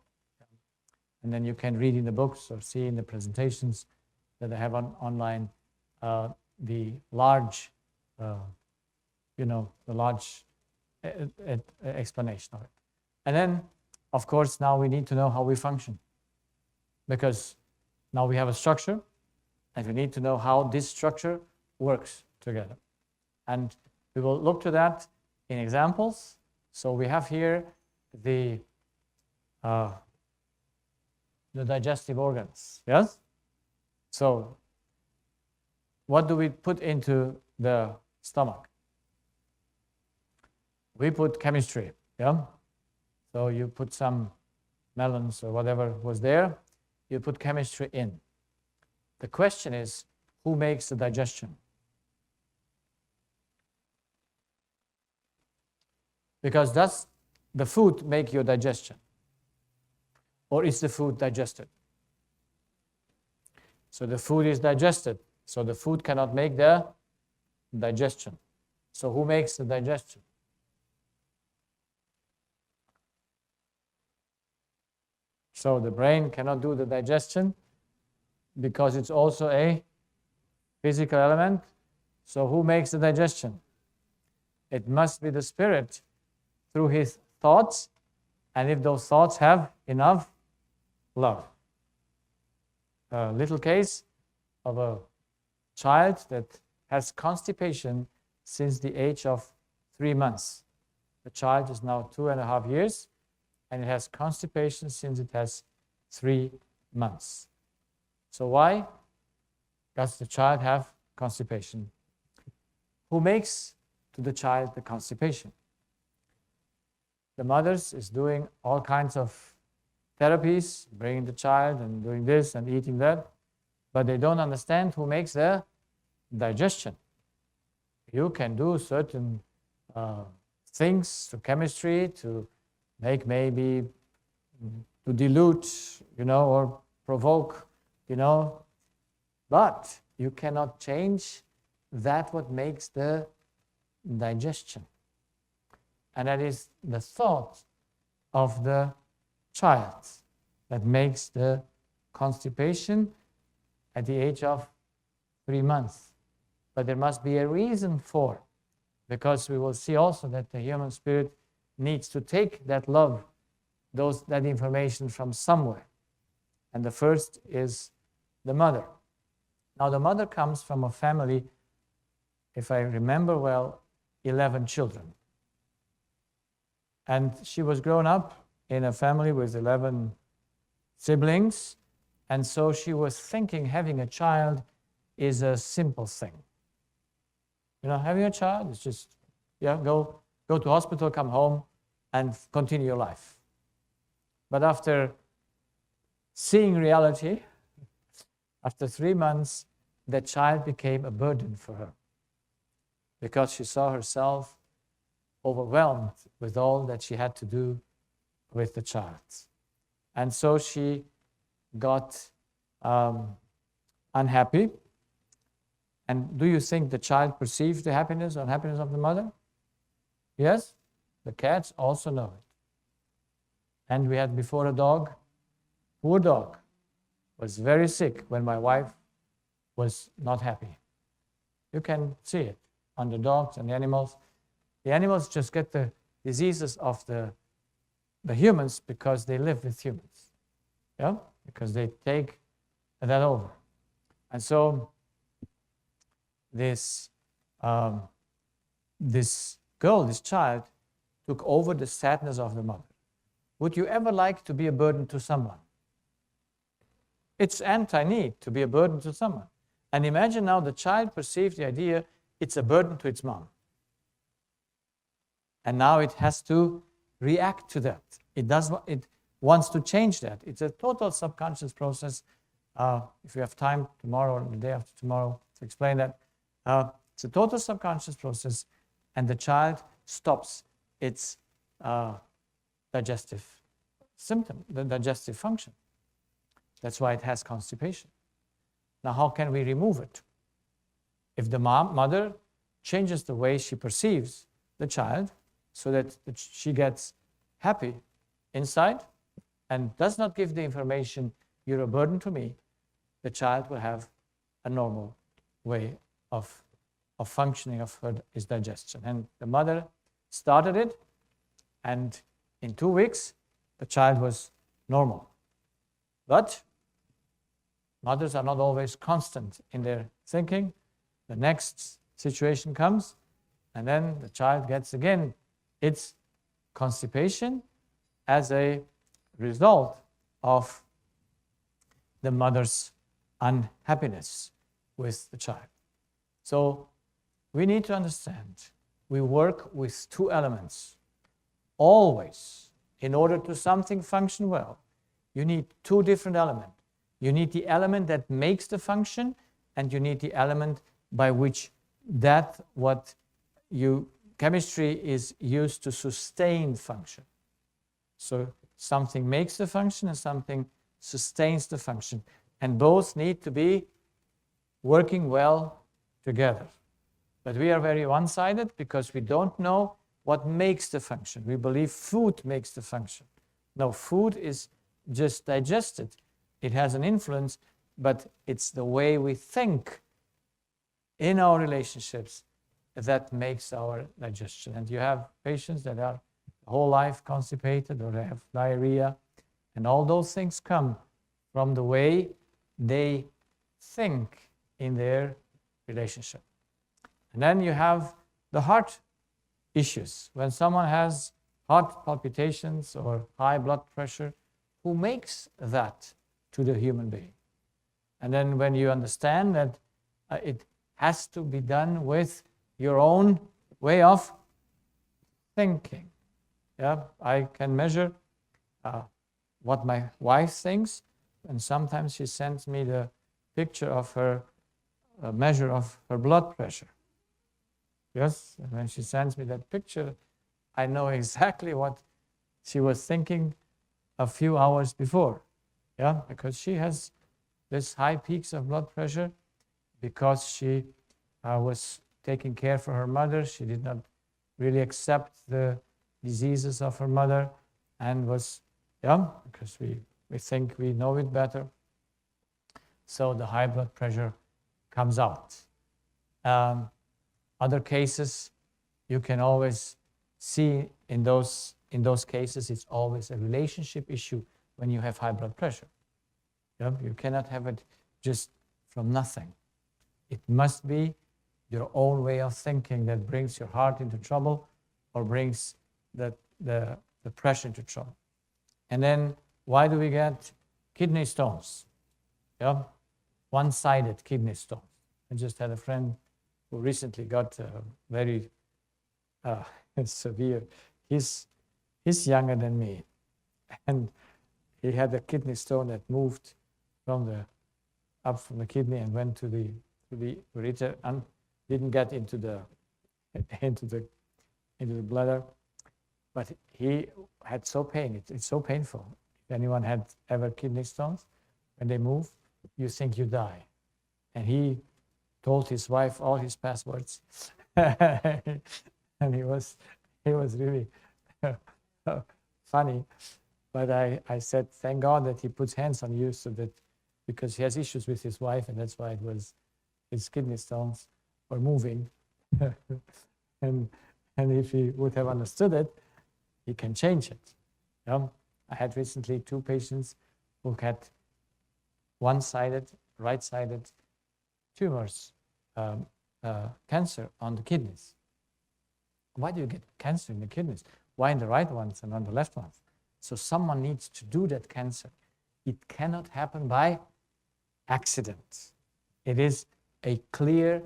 And then you can read in the books or see in the presentations that I have online the large, explanation of it. And then, of course, now we need to know how we function, because now we have a structure, and we need to know how this structure works together. And we will look to that in examples. So we have here the digestive organs, yes? So what do we put into the stomach? We put chemistry, yeah? So you put some melons or whatever was there, you put chemistry in. The question is, who makes the digestion? Because does the food make your digestion? Or is the food digested? So the food is digested. So the food cannot make the digestion. So who makes the digestion? So the brain cannot do the digestion because it's also a physical element. So who makes the digestion? It must be the spirit through his thoughts, and if those thoughts have enough love. A little case of a child that has constipation since the age of 3 months. The child is now 2.5 years, and it has constipation since it has 3 months. So why does the child have constipation? Who makes to the child the constipation? The mothers is doing all kinds of therapies, bringing the child and doing this and eating that, but they don't understand who makes the digestion. You can do certain things to chemistry to make maybe to dilute, or provoke, but you cannot change that what makes the digestion. And that is the thought of the child that makes the constipation at the age of 3 months. But there must be a reason for, because we will see also that the human spirit needs to take that love, that information from somewhere. And the first is the mother. Now the mother comes from a family, if I remember well, 11 children. And she was grown up in a family with 11 siblings, and so she was thinking having a child is a simple thing. Having a child is just, go to hospital, come home, and continue your life. But after seeing reality, after 3 months, the child became a burden for her because she saw herself overwhelmed with all that she had to do with the child. And so she got unhappy. And do you think the child perceives the happiness or unhappiness of the mother? Yes? The cats also know it. And we had before a dog. Poor dog was very sick when my wife was not happy. You can see it on the dogs and the animals. The animals just get the diseases of the humans because they live with humans. Yeah? Because they take that over. And so this girl, this child, took over the sadness of the mother. Would you ever like to be a burden to someone? It's anti-need to be a burden to someone. And imagine now the child perceives the idea it's a burden to its mom. And now it has to react to that. It wants to change that. It's a total subconscious process. If you have time tomorrow or the day after tomorrow to explain that, it's a total subconscious process, and the child stops its digestive symptom, the digestive function. That's why it has constipation. Now, how can we remove it? If the mother changes the way she perceives the child so that she gets happy inside and does not give the information, you're a burden to me, the child will have a normal way of functioning of his digestion. And the mother started it, and in 2 weeks, the child was normal. But mothers are not always constant in their thinking. The next situation comes, and then the child gets again its constipation as a result of the mother's unhappiness with the child. So we need to understand we work with 2 elements. Always, in order to something function well, you need 2 different elements. You need the element that makes the function, and you need the element by which chemistry is used to sustain function. So something makes the function and something sustains the function. And both need to be working well together. But we are very one-sided because we don't know what makes the function. We believe food makes the function. No, food is just digested. It has an influence, but it's the way we think in our relationships that makes our digestion. And you have patients that are whole life constipated or they have diarrhea, and all those things come from the way they think in their relationship. And then you have the heart issues. When someone has heart palpitations or high blood pressure, who makes that to the human being? And then when you understand that it has to be done with your own way of thinking. Yeah, I can measure what my wife thinks, and sometimes she sends me the picture of her measure of her blood pressure. Yes, and when she sends me that picture, I know exactly what she was thinking a few hours before. Yeah, because she has this high peaks of blood pressure because she was taking care for her mother. She did not really accept the diseases of her mother and was, because we think we know it better. So the high blood pressure comes out. Other cases, you can always see in those cases, it's always a relationship issue when you have high blood pressure. You cannot have it just from nothing. It must be your own way of thinking that brings your heart into trouble or brings the pressure into trouble. And then why do we get kidney stones? One-sided kidney stones. I just had a friend who recently got very severe. He's younger than me, and he had a kidney stone that moved up from the kidney and went to the ureter and didn't get into the bladder. But he had so pain. It's so painful. If anyone had ever kidney stones, when they move, you think you die. And he told his wife all his passwords, and he was really funny. But I said, thank God that he puts hands on you, so that, because he has issues with his wife, and that's why it was his kidney stones were moving. and if he would have understood it, he can change it. I had recently 2 patients who had one-sided, right-sided tumors, cancer on the kidneys. Why do you get cancer in the kidneys? Why in the right ones and on the left ones? So someone needs to do that cancer. It cannot happen by accident. It is a clear,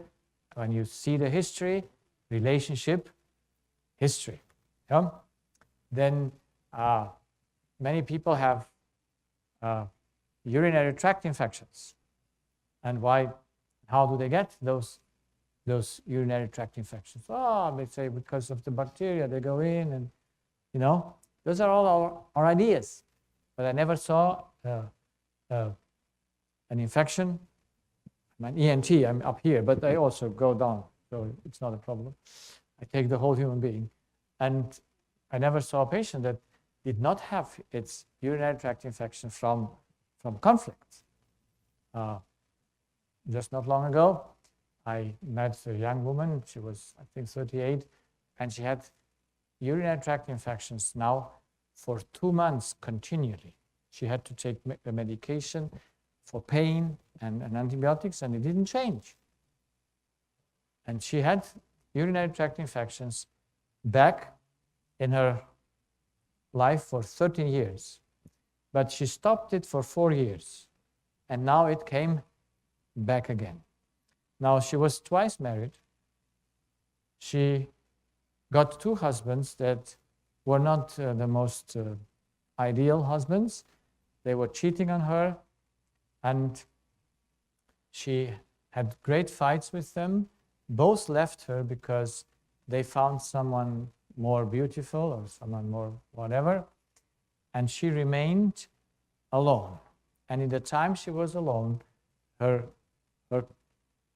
when you see the history, relationship, history. Then many people have urinary tract infections. And why? How do they get those urinary tract infections? They say because of the bacteria, they go in, and those are all our ideas. But I never saw an infection. I'm an ENT, I'm up here, but I also go down, so it's not a problem. I take the whole human being. And I never saw a patient that did not have its urinary tract infection from conflict. Just not long ago, I met a young woman. She was, I think, 38, and she had urinary tract infections now for 2 months continually. She had to take the medication for pain and antibiotics, and it didn't change. And she had urinary tract infections back in her life for 13 years. But she stopped it for 4 years, and now it came back again. Now, she was twice married. She got 2 husbands that were not the most ideal husbands. They were cheating on her, and she had great fights with them. Both left her because they found someone more beautiful or someone more whatever, and she remained alone. And in the time she was alone, her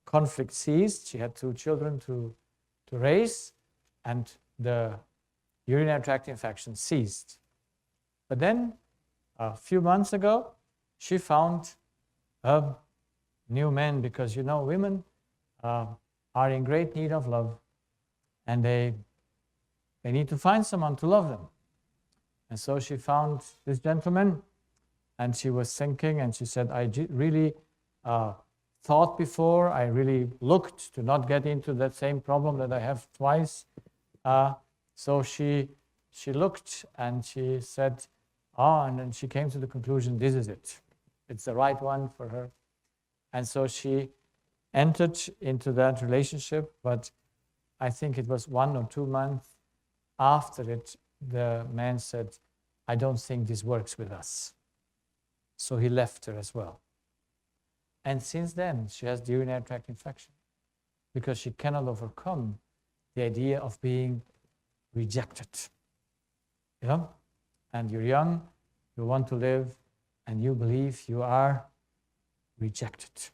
conflict ceased. She had 2 children to raise, and the urinary tract infection ceased. But then, a few months ago, she found a new man, because women are in great need of love, and they need to find someone to love them. And so she found this gentleman, and she was thinking, and she said, I really thought before. I really looked to not get into that same problem that I have twice. So she looked and she said, and then she came to the conclusion, this is it. It's the right one for her. And so she entered into that relationship, but I think it was 1 or 2 months after it, the man said, I don't think this works with us. So he left her as well. And since then, she has the urinary tract infection because she cannot overcome the idea of being rejected. Yeah? And you're young, you want to live, and you believe you are rejected.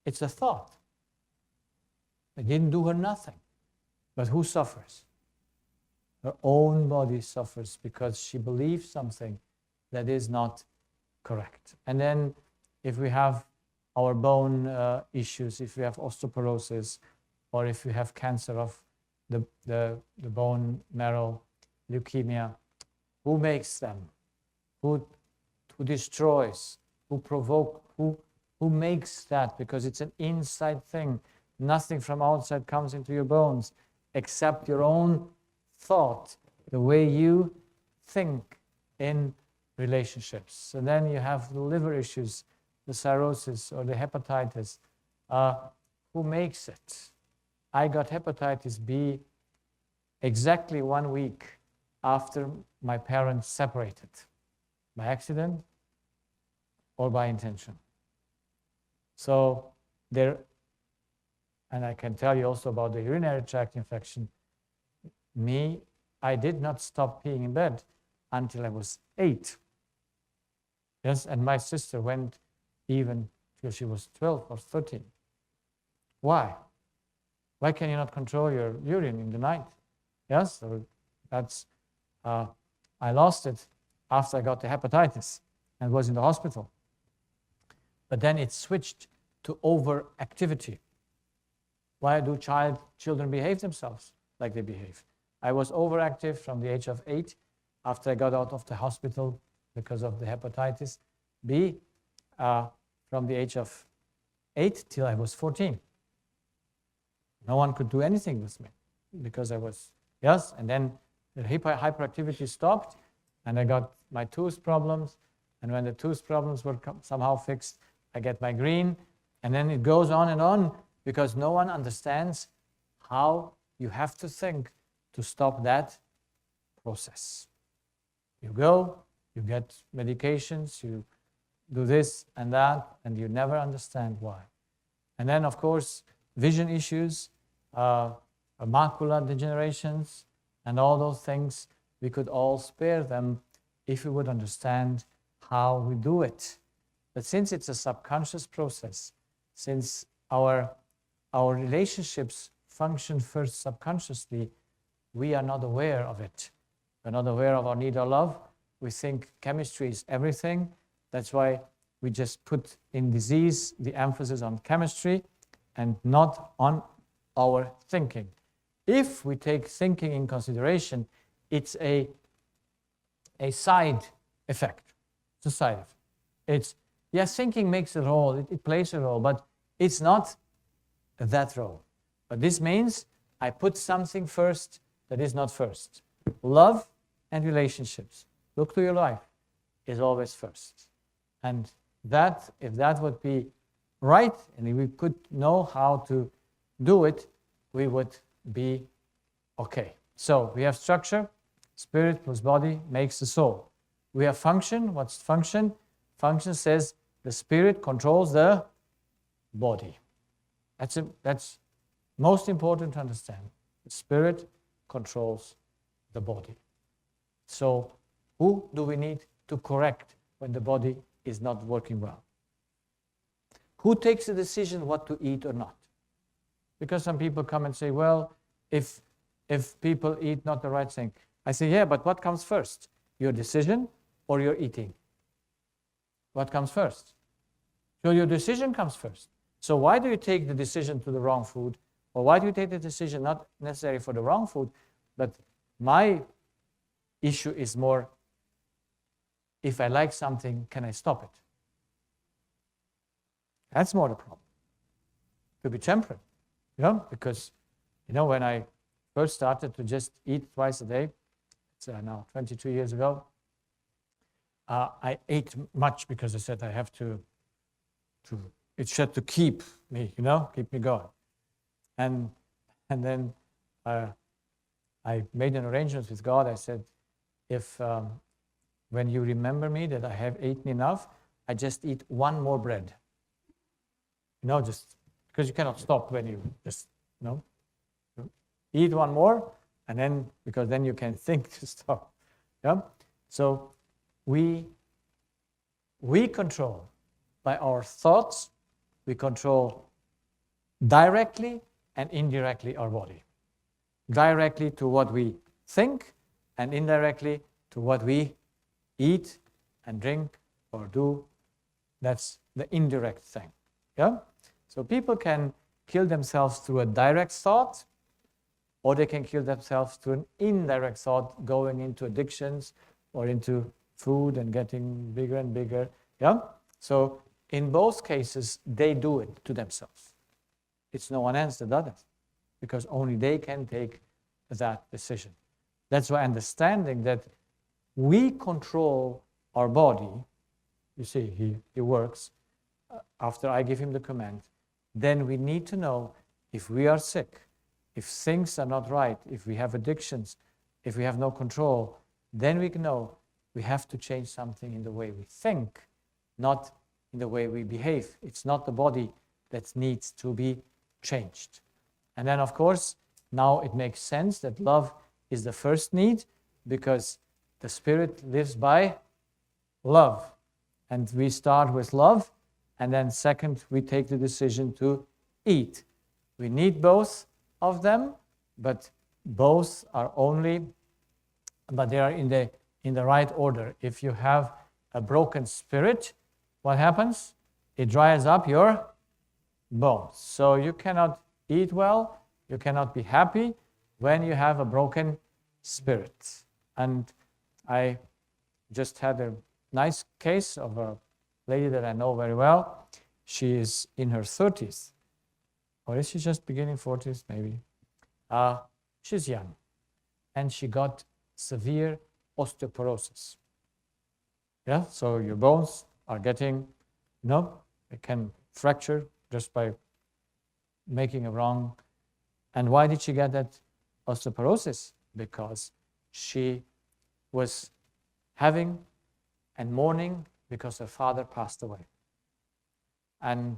It's a thought. It didn't do her nothing. But who suffers? Her own body suffers because she believes something that is not correct. And then if we have our bone issues, if we have osteoporosis, or if we have cancer of the bone marrow, leukemia, who makes them? Who destroys? Who provokes? Who makes that? Because it's an inside thing. Nothing from outside comes into your bones except your own thought, the way you think in relationships. So then you have the liver issues, the cirrhosis or the hepatitis. Who makes it? I got hepatitis B exactly 1 week after my parents separated. By accident or by intention. So there, and I can tell you also about the urinary tract infection. I did not stop peeing in bed until I was 8. Yes, and my sister went even till she was 12 or 13. Why? Why can you not control your urine in the night? Yes, so that's, I lost it after I got the hepatitis and was in the hospital. But then it switched to overactivity. Why do children behave themselves like they behave? I was overactive from the age of 8 after I got out of the hospital because of the hepatitis B, from the age of 8 till I was 14. No one could do anything with me because I was, yes, and then the hyperactivity stopped and I got my tooth problems, and when the tooth problems were somehow fixed, I get migraine, and then it goes on because no one understands how you have to think to stop that process. You go, you get medications, you do this and that, and you never understand why. And then, of course, vision issues, macular degenerations, and all those things, we could all spare them if we would understand how we do it. But since it's a subconscious process, since our relationships function first subconsciously, we are not aware of it. We're not aware of our need or love. We think chemistry is everything. That's why we just put in disease the emphasis on chemistry and not on our thinking. If we take thinking in consideration, it's a side effect. It's a side effect. It's, yes, thinking makes a role, it plays a role, but it's not that role. But this means I put something first that is not first. Love and relationships. Look to your life is always first. And that, if that would be right, and if we could know how to do it, we would be okay. So we have structure, spirit plus body makes the soul. We have function. What's function? Function says the spirit controls the body. That's most important to understand. The spirit controls the body. So who do we need to correct when the body is not working well? Who takes the decision what to eat or not? Because some people come and say, well, if people eat not the right thing. I say, yeah, but what comes first? Your decision or your eating? What comes first? So your decision comes first. So why do you take the decision to the wrong food? Or why do you take the decision not necessarily for the wrong food, but my issue is more, if I like something, can I stop it? That's more the problem. To be temperate, because, when I first started to just eat twice a day, it's now 22 years ago, I ate much because I said I have to it had to keep me, keep me going. And then I made an arrangement with God. I said, if when you remember me that I have eaten enough, I just eat one more bread. Just because you cannot stop when you just, eat one more, and then, because then you can think to stop. Yeah? So we control by our thoughts, we control directly and indirectly our body. Directly to what we think, and indirectly to what we eat and drink or do. That's the indirect thing. Yeah? So people can kill themselves through a direct thought, or they can kill themselves through an indirect thought, going into addictions or into food and getting bigger and bigger. Yeah? So in both cases, they do it to themselves. It's no one else that does it, because only they can take that decision. That's why understanding that we control our body, you see, he works, after I give him the command, then we need to know if we are sick, if things are not right, if we have addictions, if we have no control, then we can know we have to change something in the way we think, not in the way we behave. It's not the body that needs to be changed. And then, of course, now it makes sense that love is the first need, because the Spirit lives by love. And we start with love, and then second, we take the decision to eat. We need both of them, but both are but they are in the right order. If you have a broken spirit, what happens? It dries up your bones. So you cannot eat well, you cannot be happy when you have a broken spirit. And I just had a nice case of a lady that I know very well. She is in her 30s. Or is she just beginning 40s, maybe? She's young. And she got severe osteoporosis. Yeah, so your bones are getting, it can fracture just by making a wrong. And why did she get that osteoporosis? Because she was having and mourning because her father passed away. And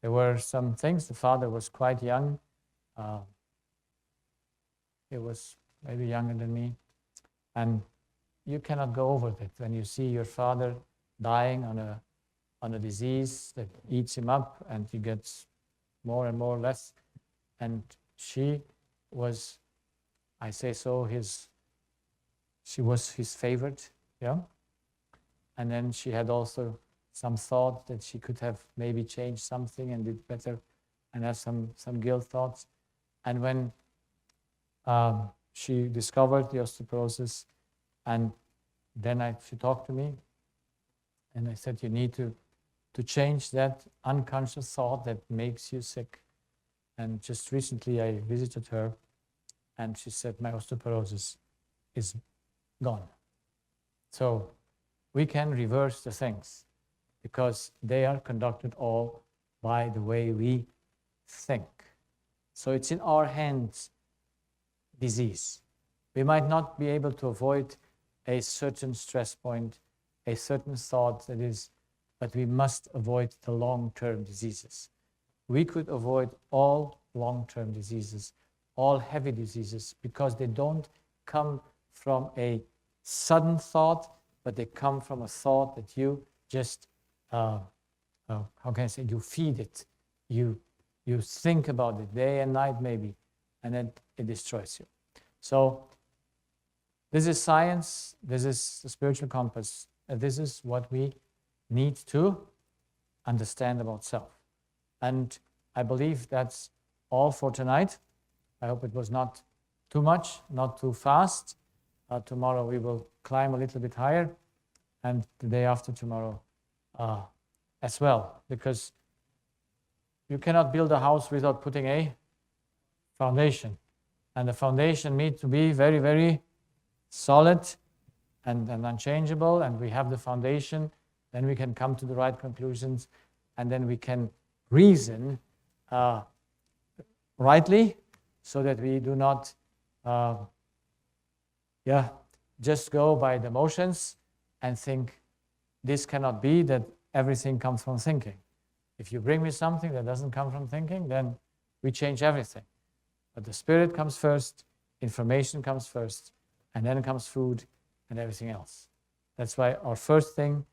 there were some things. The father was quite young. He was maybe younger than me. And you cannot go over it when you see your father dying on a disease that eats him up, and he gets more and more less. And she was, I say so, she was his favorite, yeah. And then she had also some thought that she could have maybe changed something and did better, and have some guilt thoughts. And when she discovered the osteoporosis, and then she talked to me, and I said, you need to change that unconscious thought that makes you sick. And just recently I visited her, and she said, my osteoporosis is gone. So we can reverse the things, because they are conducted all by the way we think. So it's in our hands, disease. We might not be able to avoid a certain stress point, a certain thought but we must avoid the long-term diseases. We could avoid all long-term diseases, all heavy diseases, because they don't come from a sudden thought, but they come from a thought that you just, how can I say, you feed it. You think about it day and night maybe, and then it destroys you. So this is science, this is the spiritual compass, and this is what we need to understand about self. And I believe that's all for tonight. I hope it was not too much, not too fast. Tomorrow we will climb a little bit higher, and the day after tomorrow as well, because you cannot build a house without putting a foundation. And the foundation needs to be very, very solid and unchangeable. And we have the foundation, then we can come to the right conclusions, and then we can reason rightly, so that we do not just go by the emotions and think this cannot be, that everything comes from thinking. If you bring me something that doesn't come from thinking, then we change everything. But the spirit comes first, information comes first, and then comes food and everything else. That's why our first thing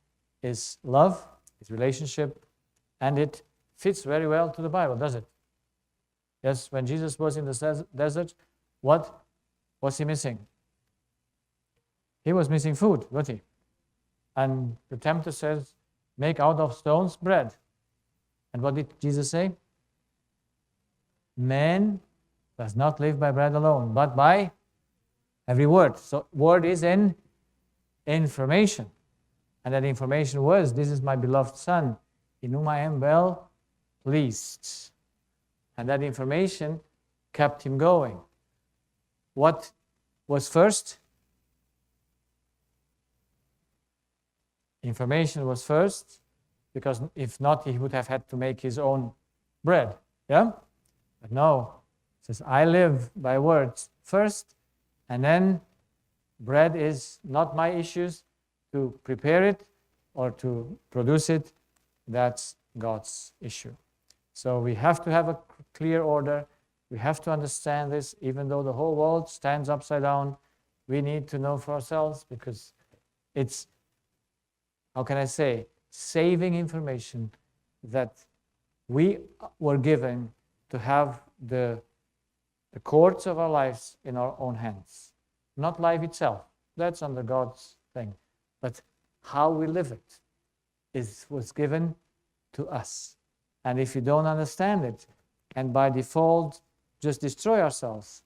is love, is relationship, and it fits very well to the Bible, does it? Yes, when Jesus was in the desert, what was he missing? He was missing food, wasn't he? And the tempter says, make out of stones bread. And what did Jesus say? Man does not live by bread alone, but by every word. So word is in information. And that information was, this is my beloved Son, in whom I am well pleased. And that information kept him going. What was first? Information was first, because if not, he would have had to make his own bread. Yeah? But no, it says, I live by words first, and then bread is not my issues to prepare it or to produce it. That's God's issue. So we have to have a clear order. We have to understand this. Even though the whole world stands upside down, we need to know for ourselves, because it's, how can I say, saving information that we were given to have the courts of our lives in our own hands. Not life itself. That's under God's thing. But how we live it was given to us. And if you don't understand it, and by default just destroy ourselves,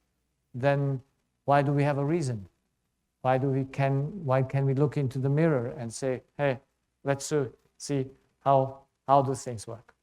then why do we have a reason? Why can we look into the mirror and say, hey, let's see how do things work?